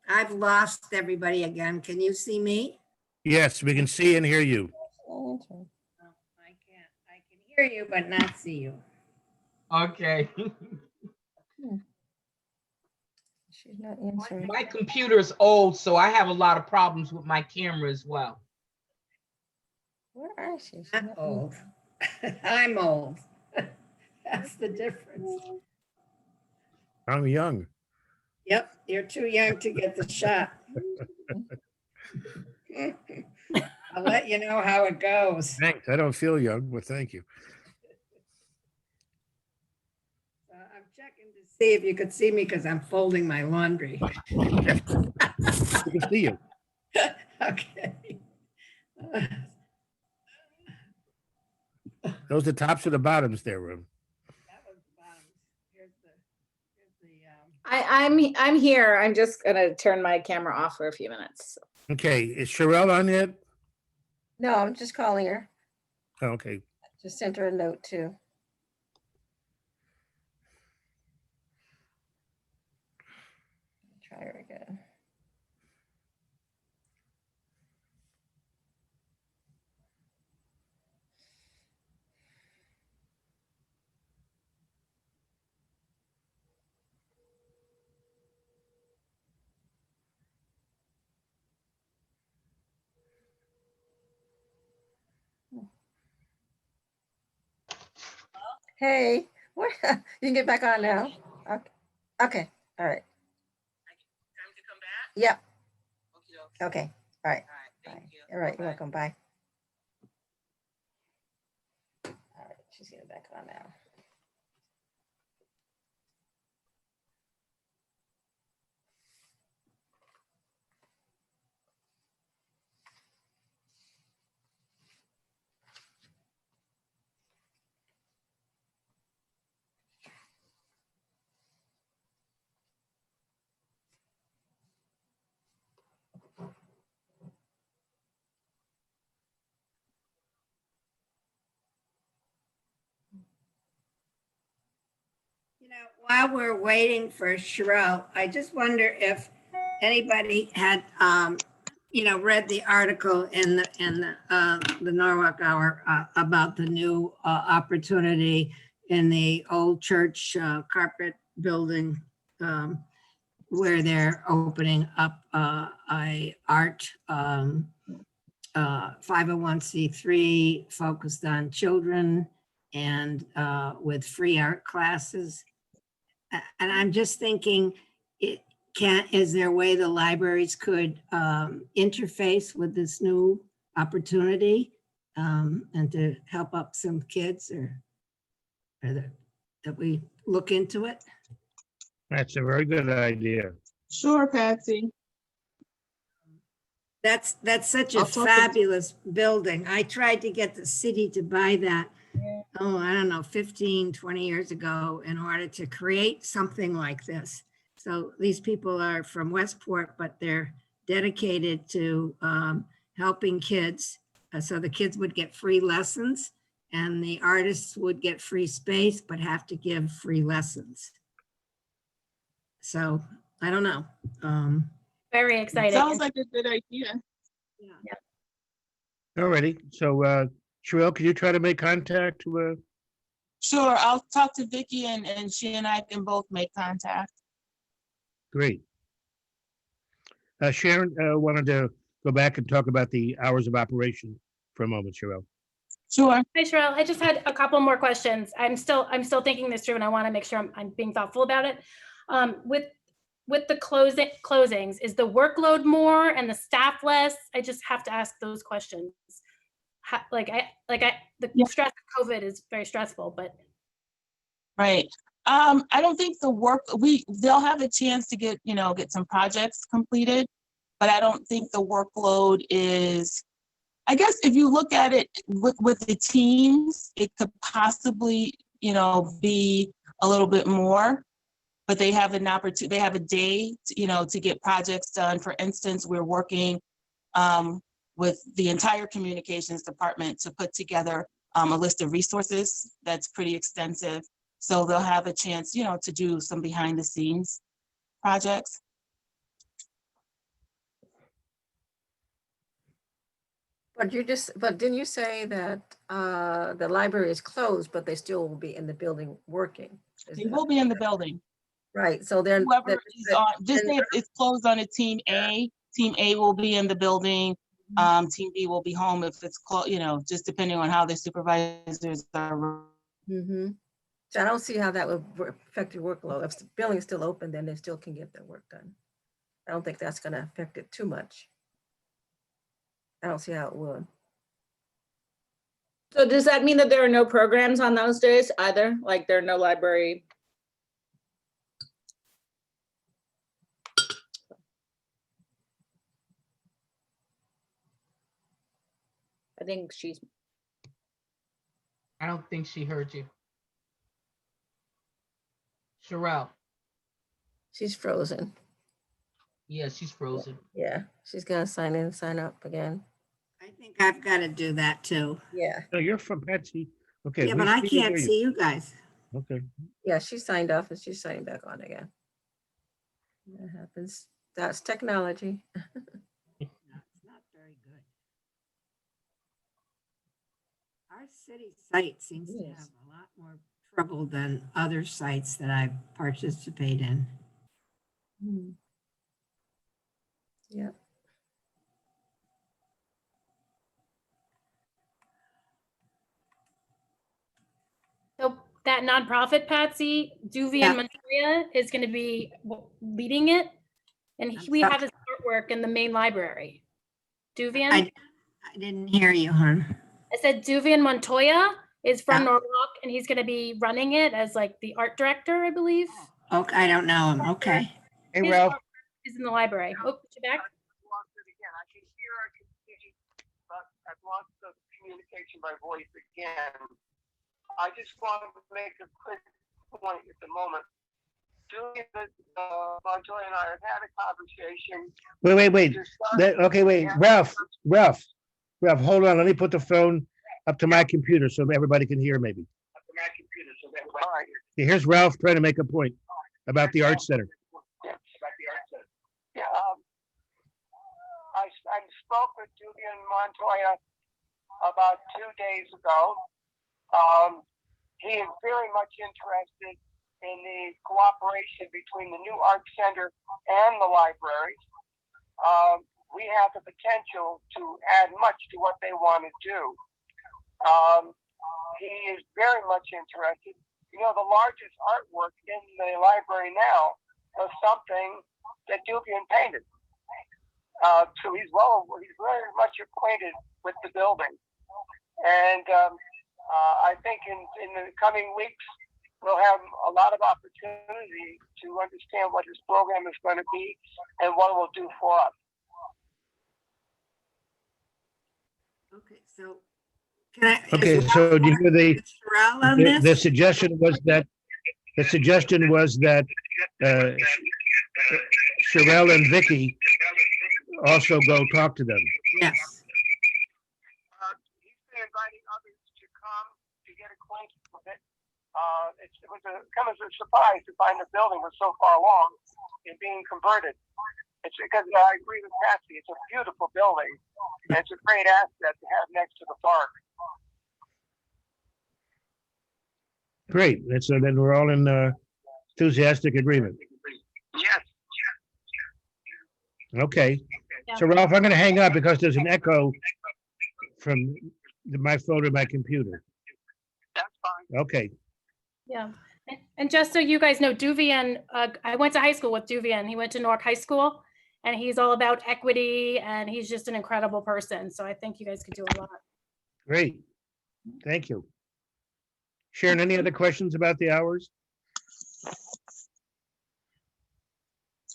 I've lost everybody again. Can you see me? Yes, we can see and hear you. I'll answer. No, I can't. I can hear you, but not see you. Okay. She's not answering. My computer's old, so I have a lot of problems with my camera as well. Where is she? She's I'm not old. I'm old. That's the difference. I'm young. Yep, you're too young to get the shot. I'll let you know how it goes. Thanks. I don't feel young, but thank you. I'm checking to see if you could see me because I'm folding my laundry. We can see you. Okay. Those are the tops or the bottoms there, Room. That was the bottom. Here's the, I'm here. I'm just gonna turn my camera off for a few minutes. Okay, is Sherelle on yet? No, I'm just calling her. Oh, okay. Just sent her a note too. Try her again. Hey, what? You can get back on now. Okay. Okay. All right. Time to come back? Yep. Okay. Okay. All right. All right, Bye. All right. You're welcome. Bye. All right. She's getting back on now. you know, while we're waiting for Sherelle, I just wonder if anybody had, read the article in the Norwalk Hour about the new opportunity in the old church carpet building, where they're opening up a art 501c3 focused on children and with free art classes. And I'm just thinking, is there a way the libraries could interface with this new opportunity and to help up some kids or that we look into it? That's a very good idea. Sure, Patsy. That's such a I'll talk to- fabulous building. I tried to get the city to buy that, I don't know, 15, 20 years ago in order to create something like this. So these people are from Westport, but they're dedicated to helping kids. So the kids would get free lessons and the artists would get free space, but have to give free lessons. So I don't know. Very exciting. Sounds like a good idea. Alrighty, so Sherelle, can you try to make contact with? Sure, I'll talk to Vicky and she and I can both make contact. Great. Sharon wanted to go back and talk about the hours of operation for a moment, Sherelle. Sure. Hi, Cheryl. I just had a couple more questions. I'm still thinking this through and I want to make sure I'm being thoughtful about it. With the closings, is the workload more and the staff less? I just have to ask those questions. The stress of COVID is very stressful, but. Right. I don't think they'll have a chance to get some projects completed, but I don't think the workload is, I guess if you look at it with the teams, it could possibly, be a little bit more, but they have an opportunity, they have a day, to get projects done. For instance, we're working with the entire communications department to put together a list of resources that's pretty extensive. So they'll have a chance, to do some behind the scenes projects. But didn't you say that the library is closed, but they still will be in the building working? They will be in the building. Right, so they're. Whoever is on, just say if it's closed on a team A will be in the building. Team B will be home if it's closed, just depending on how the supervisors are. Mm-hmm. So I don't see how that would affect your workload. If the building is still open, then they still can get their work done. I don't think that's gonna affect it too much. I don't see how it would. So does that mean that there are no programs on those days either? Like there are no library? I think I don't think she heard you. Sherelle. She's frozen. Yeah, she's frozen. Yeah, she's gonna sign in, sign up again. I think I've got to do that too. Yeah, No, you're from Patsy. Okay. Yeah, we but I see you, can't hear you. see you guys. Okay. yeah, she signed off and she's signing back on again. That happens. That's technology. It's not very good. Our city site seems to Yes. have a lot more trouble than other sites that I participate in. Hmm. Yeah. So that nonprofit, Patsy, Duvian Yeah. Montoya is going to be leading it. And I'm we sorry. have his artwork in the main library. Duvian, I didn't hear you, hon. I said Duvian Montoya is from Yeah. Norwalk and he's going to be running it as like the art director, I believe. Okay, I don't know him. Okay. Hey, His Ralph. artwork is in the library. Oh, put you back. Lost it again. I can hear, I can see, but I've lost the communication by voice again. I just wanted to make a quick point at the moment. Julian, Montoya and I have had a conversation. Wait. discussing- Okay, wait. Ralph, hold on. Let me put the phone up to my computer so everybody can hear maybe. My computer, so that all right. Okay, here's Ralph trying to make a point about the art center. Yeah, about the art center. Yeah, I spoke with Julian Montoya about 2 days ago. He is very much interested in the cooperation between the new art center and the library. We have the potential to add much to what they want to do. He is very much interested you know, the largest artwork in the library now was something that Duvian painted. So he's very much acquainted with the building. And I think in the coming weeks, we'll have a lot of opportunity to understand what this program is going to be and what it will do for us. Okay, so can I? Okay, so do you hear Sherelle on the this? suggestion was that, Sherelle and Vicky also go talk to them. Yes. He's been inviting others to come to get acquainted with it. It was kind of a surprise to find the building was so far along in being converted. It's because I agree with Patsy. It's a beautiful building, and it's a great asset to have next to the park. Great. So then we're all in enthusiastic agreement. Yes. Okay. Yeah. So Ralph, I'm going to hang up because there's an echo from my phone and my computer. That's fine. Okay. Yeah. And just so you guys know, Duvian, I went to high school with Duvian. He went to Newark High School, and he's all about equity, and he's just an incredible person. So I think you guys could do a lot. Great. Thank you. Sharon, any other questions about the hours?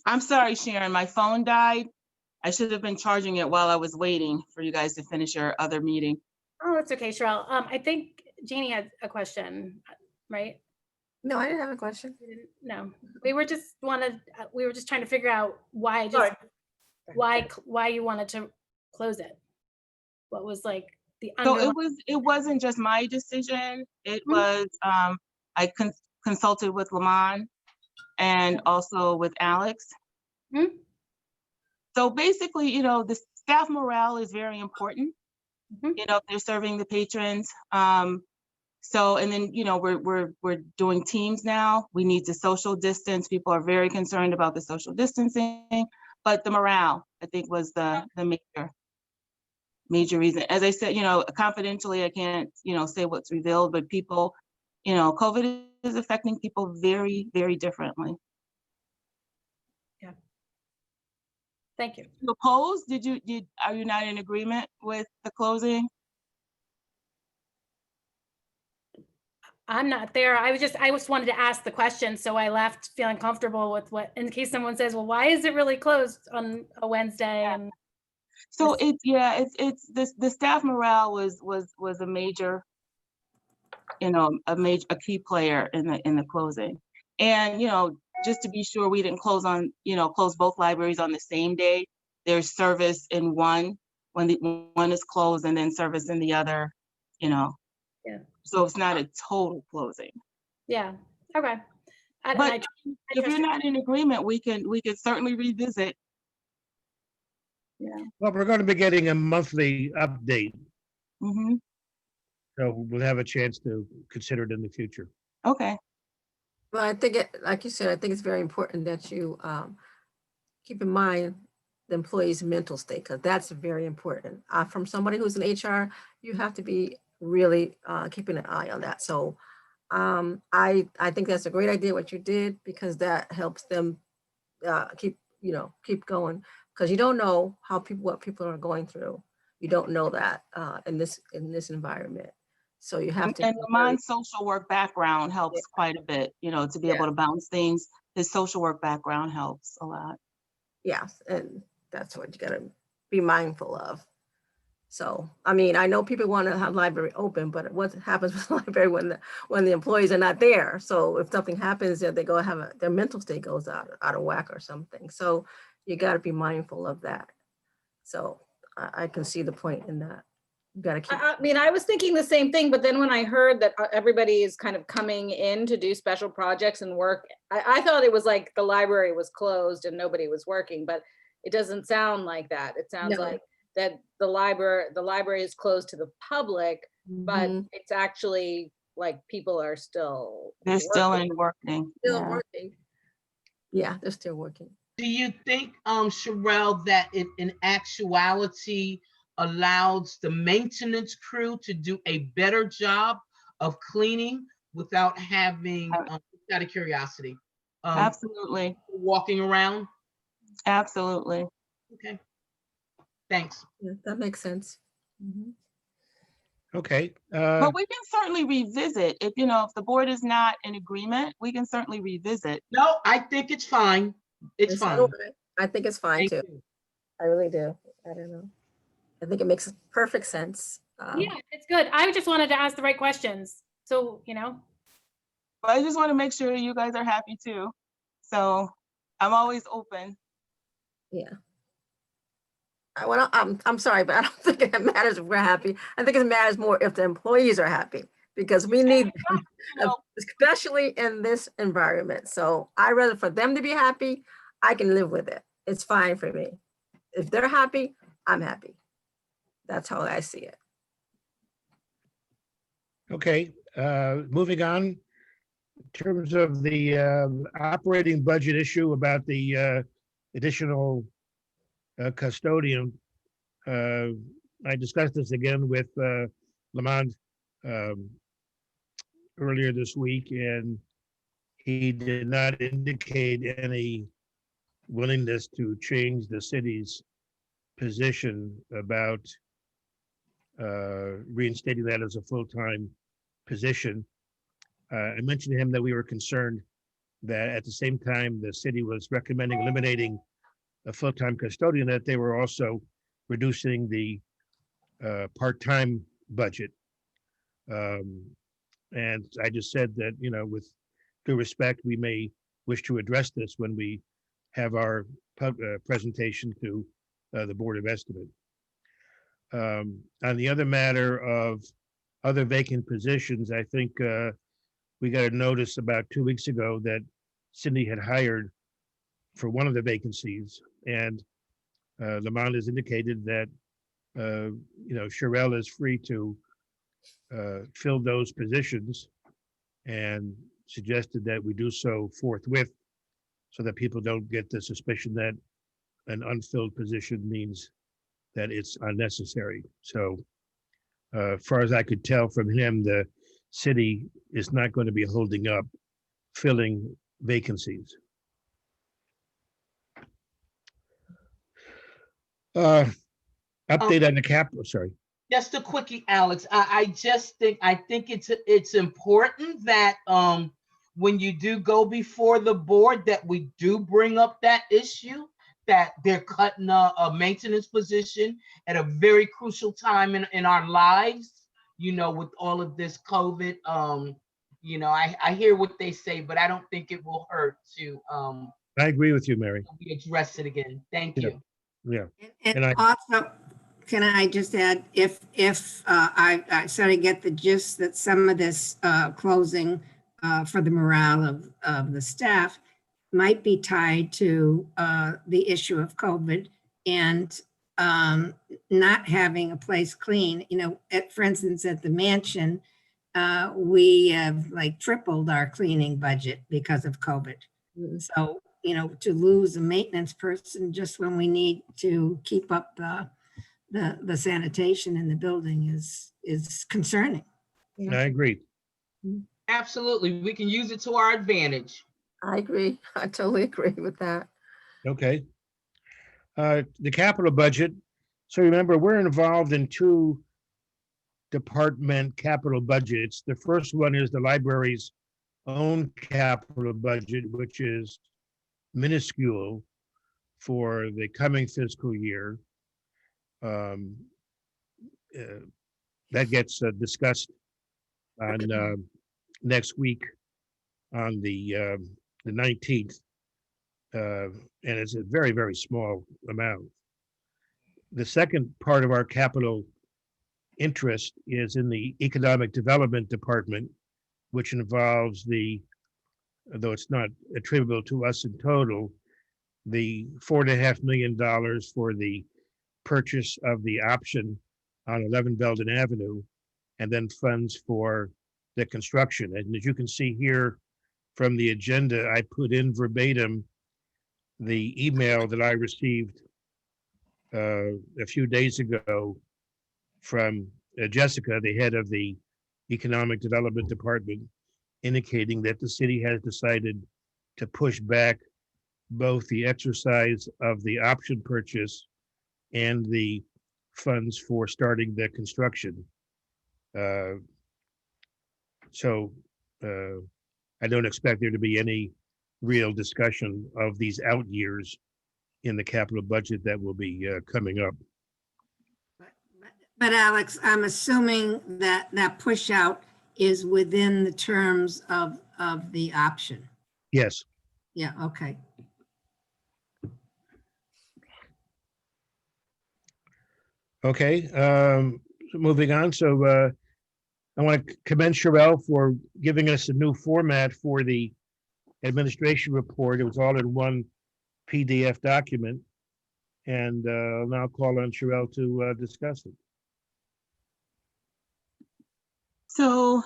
I'm sorry, Sharon, my phone died. I should have been charging it while I was waiting for you guys to finish your other meeting. Oh, that's okay, Cheryl. I think Jeannie had a question, right? No, I didn't have a question. You didn't- No, we were just trying to figure out why, Sorry. why you wanted to close it. What was like the So underlying? it wasn't just my decision. It Mhm. was, I consulted with Lamont and also with Alex. Mhm. So basically, you know, the staff morale is very important. Mhm. You know, if they're serving the patrons. So, and then, you know, we're doing teams now. We need to social distance. People are very concerned about the social distancing, but the morale, I think, was the major reason. As I said, you know, confidentially, I can't, you know, say what's revealed, but people, you know, COVID is affecting people very, very differently. Thank you. You opposed? Are you not in agreement with the closing? I'm not there. I just wanted to ask the question, so I left feeling comfortable with what, in case someone says, well, why is it really closed on a Wednesday? And So it's the staff morale was a major, you know, a key player in the closing. And, you know, just to be sure we didn't close both libraries on the same day. There's service in one when the one is closed and then service in the other, you know. Yeah. So it's not a total closing. yeah, okay. But if you're not in agreement, we can certainly revisit. Yeah. Well, we're going to be getting a monthly update, Mm-hmm. so we'll have a chance to consider it in the future. Okay. Well, I think like you said, I think it's very important that you keep in mind the employee's mental state, because that's very important. From somebody who's in HR, you have to be really keeping an eye on that. So I think that's a great idea what you did, because that helps them keep going, because you don't know what people are going through. You don't know that in this environment. So you have to. And Lamont's social work background helps quite a bit, you know, to be able to bounce things. His social work background helps a lot. Yes, and that's what you gotta be mindful of. So, I mean, I know people want to have library open, but what happens with the library when the employees are not there? So if something happens, that they go their mental state goes out of whack or something. So you got to be mindful of that. So I can see the point in that. You got to keep. I mean, I was thinking the same thing, but then when I heard that everybody is kind of coming in to do special projects and work, I thought it was like the library was closed and nobody was working, but it doesn't sound like that. It sounds No. like that the library is closed to the public, but Mhm. it's actually like people are still They're still working. working. Still Yeah. working. Yeah, they're still working. Do you think, Sherelle, that it in actuality allows the maintenance crew to do a better job of cleaning without having, out of curiosity, Absolutely, walking around? absolutely. Okay, thanks. Yeah, that makes sense. Mhm. Okay. But we can certainly revisit if, you know, if the board is not in agreement, we can certainly revisit. No, I think it's fine. It's And so fine. do I think it's fine Thank too. you. I really do. I don't know. I think it makes perfect sense. Yeah, it's good. I just wanted to ask the right questions. So, you know, But I just want to make sure you guys are happy too. So I'm always open. Yeah. Well, I'm sorry, but I don't think it matters if we're happy. I think it matters more if the employees are happy because we need them, You know, especially in this environment. So I rather for them to be happy, I can live with it. It's fine for me. If they're happy, I'm happy. That's how I see it. Okay, moving on. In terms of the operating budget issue about the additional custodian, I discussed this again with Lamont earlier this week, and he did not indicate any willingness to change the city's position about reinstating that as a full-time position. I mentioned to him that we were concerned that at the same time the city was recommending eliminating a full-time custodian, that they were also reducing the part-time budget. And I just said that, you know, with due respect, we may wish to address this when we have our presentation to the Board of Estimate. On the other matter of other vacant positions, I think we got a notice about 2 weeks ago that Cindy had hired for one of the vacancies, and Lamont has indicated that you know, Sherelle is free to fill those positions, and suggested that we do so forthwith so that people don't get the suspicion that an unfilled position means that it's unnecessary. So far as I could tell from him, the city is not going to be holding up filling vacancies. Update on the capital, sorry. Just a quickie, Alex. I just think it's important that when you do go before the board that we do bring up that issue, that they're cutting a maintenance position at a very crucial time in our lives, you know, with all of this COVID. You know, I hear what they say, but I don't think it will hurt to I agree with you, Mary. address it again. Thank you. Yeah. And And I- also, can I just add, if I sort of get the gist that some of this closing for the morale of the staff might be tied to the issue of COVID and not having a place clean, you know, for instance, at the mansion, we have like tripled our cleaning budget because of COVID. Mm. So, you know, to lose a maintenance person just when we need to keep up the sanitation in the building is concerning. I agree. Absolutely. We can use it to our advantage. I agree. I totally agree with that. Okay. The capital budget. So remember, we're involved in two department capital budgets. The first one is the library's own capital budget, which is minuscule for the coming fiscal year. That gets discussed on next week on the 19th. And it's a very, very small amount. The second part of our capital interest is in the Economic Development Department, which involves though it's not attributable to us in total, the $4.5 million for the purchase of the option on 11 Belden Avenue, and then funds for the construction. And as you can see here from the agenda, I put in verbatim the email that I received a few days ago from Jessica, the head of the Economic Development Department, indicating that the city has decided to push back both the exercise of the option purchase and the funds for starting the construction. So I don't expect there to be any real discussion of these out years in the capital budget that will be coming up. But Alex, I'm assuming that that push out is within the terms of the option. Yes. Yeah, okay. Okay. So moving on. So I want to commend Sherelle for giving us a new format for the administration report. It was all in one PDF document. And I'll now call on Sherelle to discuss it. So,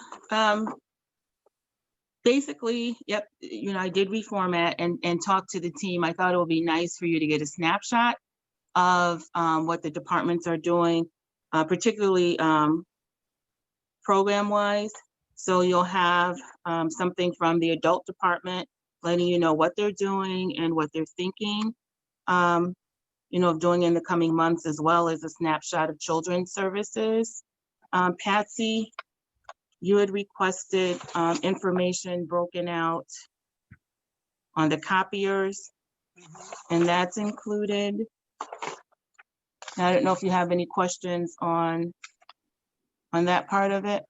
basically, yep, I did reformat and talk to the team. I thought it would be nice for you to get a snapshot of what the departments are doing, particularly program-wise. So you'll have something from the adult department letting you know what they're doing and what they're thinking, of doing in the coming months, as well as a snapshot of children's services. Patsy, you had requested information broken out on the copiers, and that's included. I don't know if you have any questions on that part of it.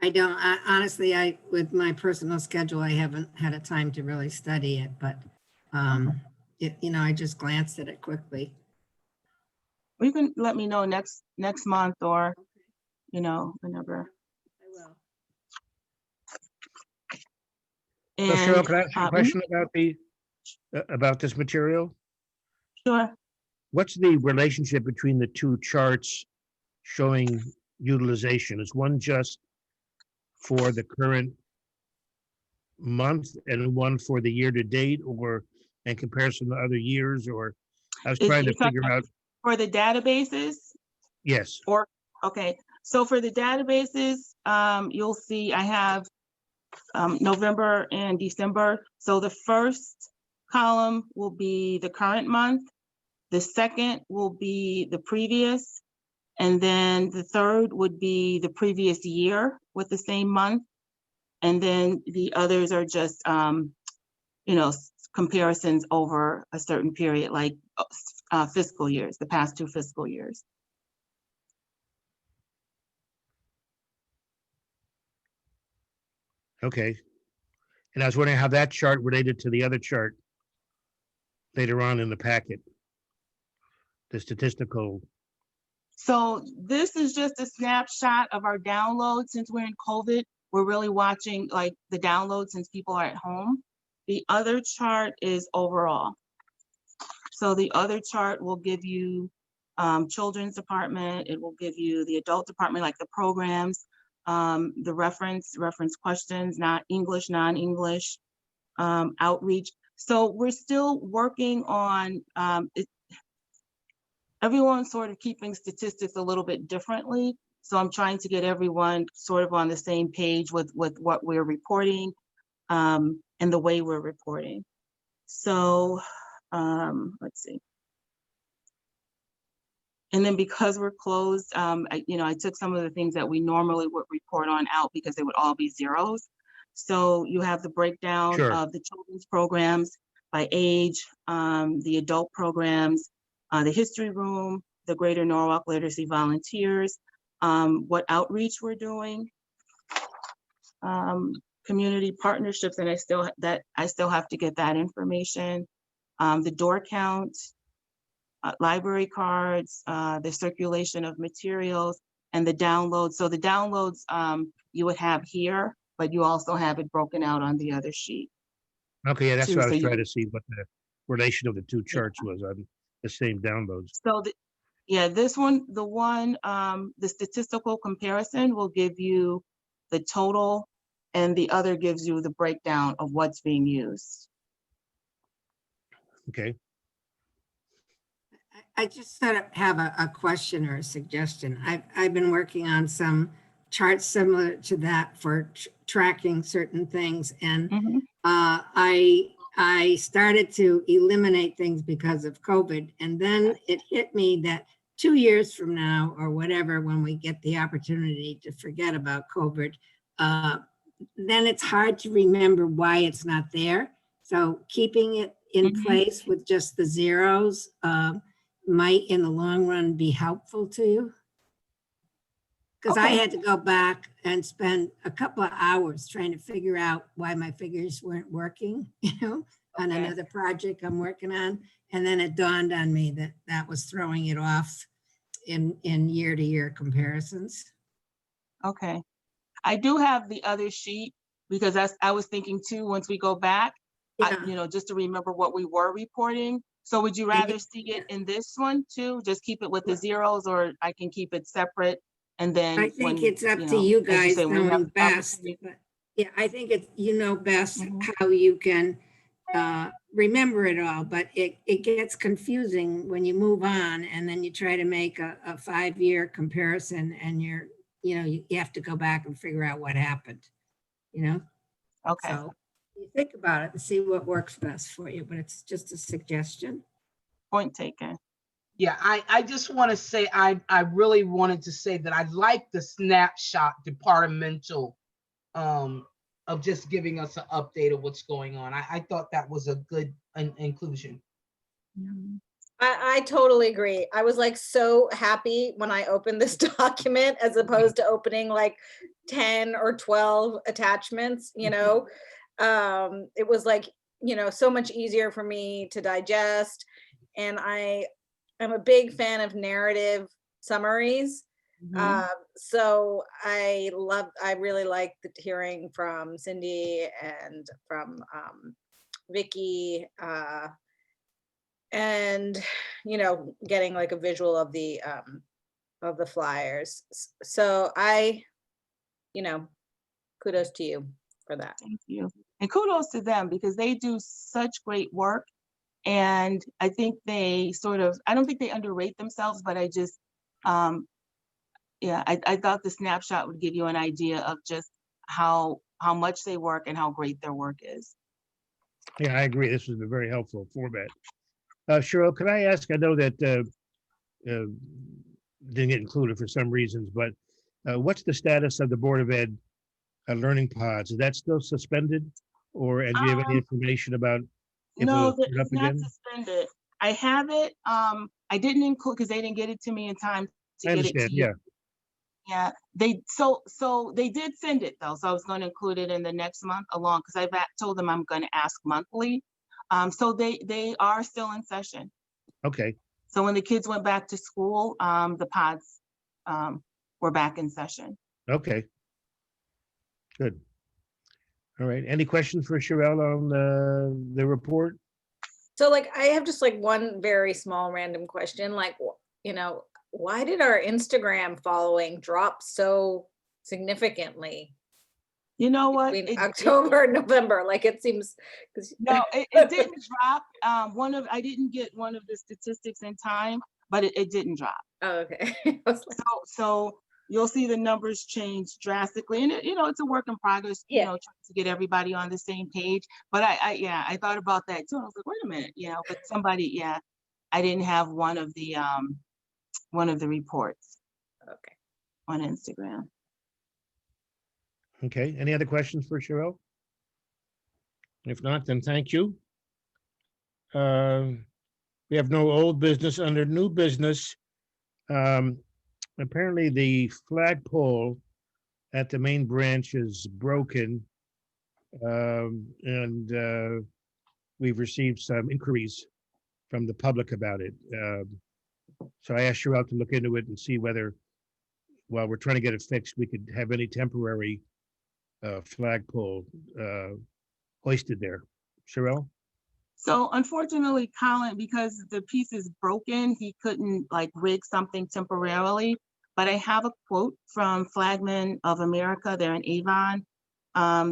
I don't, honestly, with my personal schedule, I haven't had a time to really study it, but I just glanced at it quickly. You can let me know next month, or whenever. I will. So Cheryl, And can I ask you a question about this material? sure. What's the relationship between the two charts showing utilization? Is one just for the current month and one for the year to date, or in comparison to other years? Or I was trying to figure out. For the databases? Yes. Okay, so for the databases, you'll see I have November and December. So the first column will be the current month. The second will be the previous. And then the third would be the previous year with the same month. And then the others are just, comparisons over a certain period, like fiscal years, the past 2 fiscal years. Okay. And I was wondering how that chart related to the other chart later on in the packet, the statistical. So this is just a snapshot of our download. Since we're in COVID, we're really watching like the download since people are at home. The other chart is overall. So the other chart will give you children's department. It will give you the adult department, like the programs, the reference questions, not English, non-English, outreach. So we're still working on everyone's sort of keeping statistics a little bit differently. So I'm trying to get everyone sort of on the same page with what we're reporting and the way we're reporting. So let's see. And then because we're closed, I took some of the things that we normally would report on out because they would all be zeros. So you have the breakdown of the children's programs by age, the adult programs, the history room, the Greater Norwalk Literacy Volunteers, what outreach we're doing, community partnerships, and I still have to get that information, the door count, library cards, the circulation of materials, and the downloads. So the downloads you would have here, but you also have it broken out on the other sheet. Okay, yeah, that's too, what I was so trying to see what the relation of the two charts was on the same downloads. So this one, the statistical comparison will give you the total, and the other gives you the breakdown of what's being used. Okay. I just sort of have a question or a suggestion. I've been working on some charts similar to that for tracking certain things. And Mhm. I started to eliminate things because of COVID. And then it hit me that 2 years from now or whatever, when we get the opportunity to forget about COVID, then it's hard to remember why it's not there. So keeping it in Mhm. place with just the zeros might in the long run be helpful to you. Because I Okay. had to go back and spend a couple of hours trying to figure out why my figures weren't working, on Okay. another project I'm working on. And then it dawned on me that that was throwing it off in year-to-year comparisons. Okay. I do have the other sheet because I was thinking too, once we go back, Yeah. just to remember what we were reporting. So would you And rather see it in this one too? Just keep it with the zeros, or I can keep it separate? And then I think when, it's up to you as you guys say, when we have knowing the best. opportunity. But yeah, I think it's, best Mhm. how you can remember it all, but it gets confusing when you move on and then you try to make a 5-year comparison and you have to go back and figure out what happened, Okay. So you think about it and see what works best for you, but it's just a suggestion. Point taken. Yeah, I just want to say, I really wanted to say that I like the snapshot departmental of just giving us an update of what's going on. I thought that was a good inclusion. Mhm. I totally agree. I was like so happy when I opened this document as opposed to opening like 10 or 12 attachments, It was like, so much easier for me to digest. And I'm a big fan of narrative summaries. Mhm. So I really liked hearing from Cindy and from Vicky, and getting like a visual of the flyers. So kudos to you for that. Thank you. And kudos to them because they do such great work. And I think I don't think they underrate themselves, but I just, I thought the snapshot would give you an idea of just how much they work and how great their work is. Yeah, I agree. This was a very helpful format. Cheryl, could I ask, I know that didn't get included for some reasons, but what's the status of the Board of Ed learning pods? Is that still suspended? And do you have any information about if No, it'll start up it's not again? suspended. I have it. I didn't include because they didn't get it to me in time to I get it to understand, you. yeah. Yeah, so they did send it though. So I was going to include it in the next month along because I told them I'm going to ask monthly. So they are still in session. Okay, So when the kids went back to school, the pods were back in session. okay. Good. All right. Any questions for Cheryl on the report? So like I have just like one very small random question, like why did our Instagram following drop so significantly You know what? between October and November? Like it seems No, it didn't drop. I didn't get one of the statistics in time, but it didn't drop. Oh, okay. I was like, So you'll see the numbers change drastically, and it's a work in progress. Yeah. Trying to get everybody on the same page. But I thought about that too. I was like, wait a minute, but somebody, I didn't have one of the reports okay. on Instagram. Okay. Any other questions for Cheryl? If not, then thank you. We have no old business under new business. Apparently the flagpole at the main branch is broken. And we've received some inquiries from the public about it. So I asked Cheryl to look into it and see whether, while we're trying to get it fixed, we could have any temporary flagpole hoisted there. Cheryl? So unfortunately, Colin, because the piece is broken, he couldn't like rig something temporarily. But I have a quote from Flagmen of America. They're in Avon.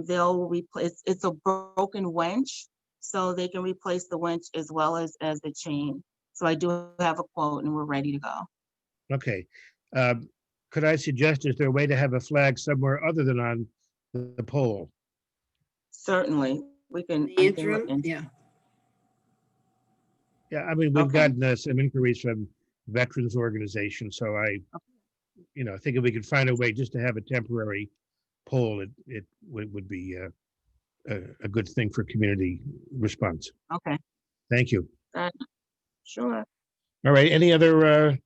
They'll replace. It's a broken winch, so they can replace the winch as well as the chain. So I do have a quote, and we're ready to go. Okay. could I suggest, is there a way to have a flag somewhere other than on the pole? Certainly, we can. The I can look interim, into- yeah. Yeah, I mean, we've Okay. gotten some inquiries from veterans organizations, so I think if we could find a way just to have a temporary pole, it would be a good thing for community response. Okay, Thank you. sure. All right, any other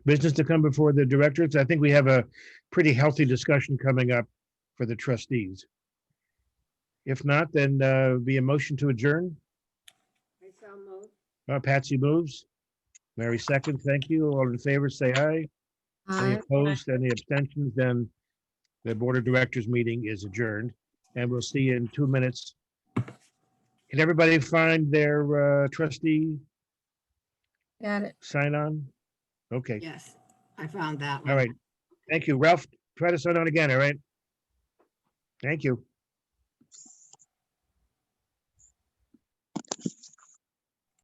business to come before the directors? I think we have a pretty healthy discussion coming up for the trustees. If not, then be a motion to adjourn. I shall move. Patsy moves. Mary seconds. Thank you. All in favor, say aye. Any Aye. opposed, any abstentions, then the Board of Directors meeting is adjourned, and we'll see you in 2 minutes. Can everybody find their trustee Got it. sign on? Okay, Yes, I found that one. all right. Thank you. Ralph, try to sign on again, all right? Thank you.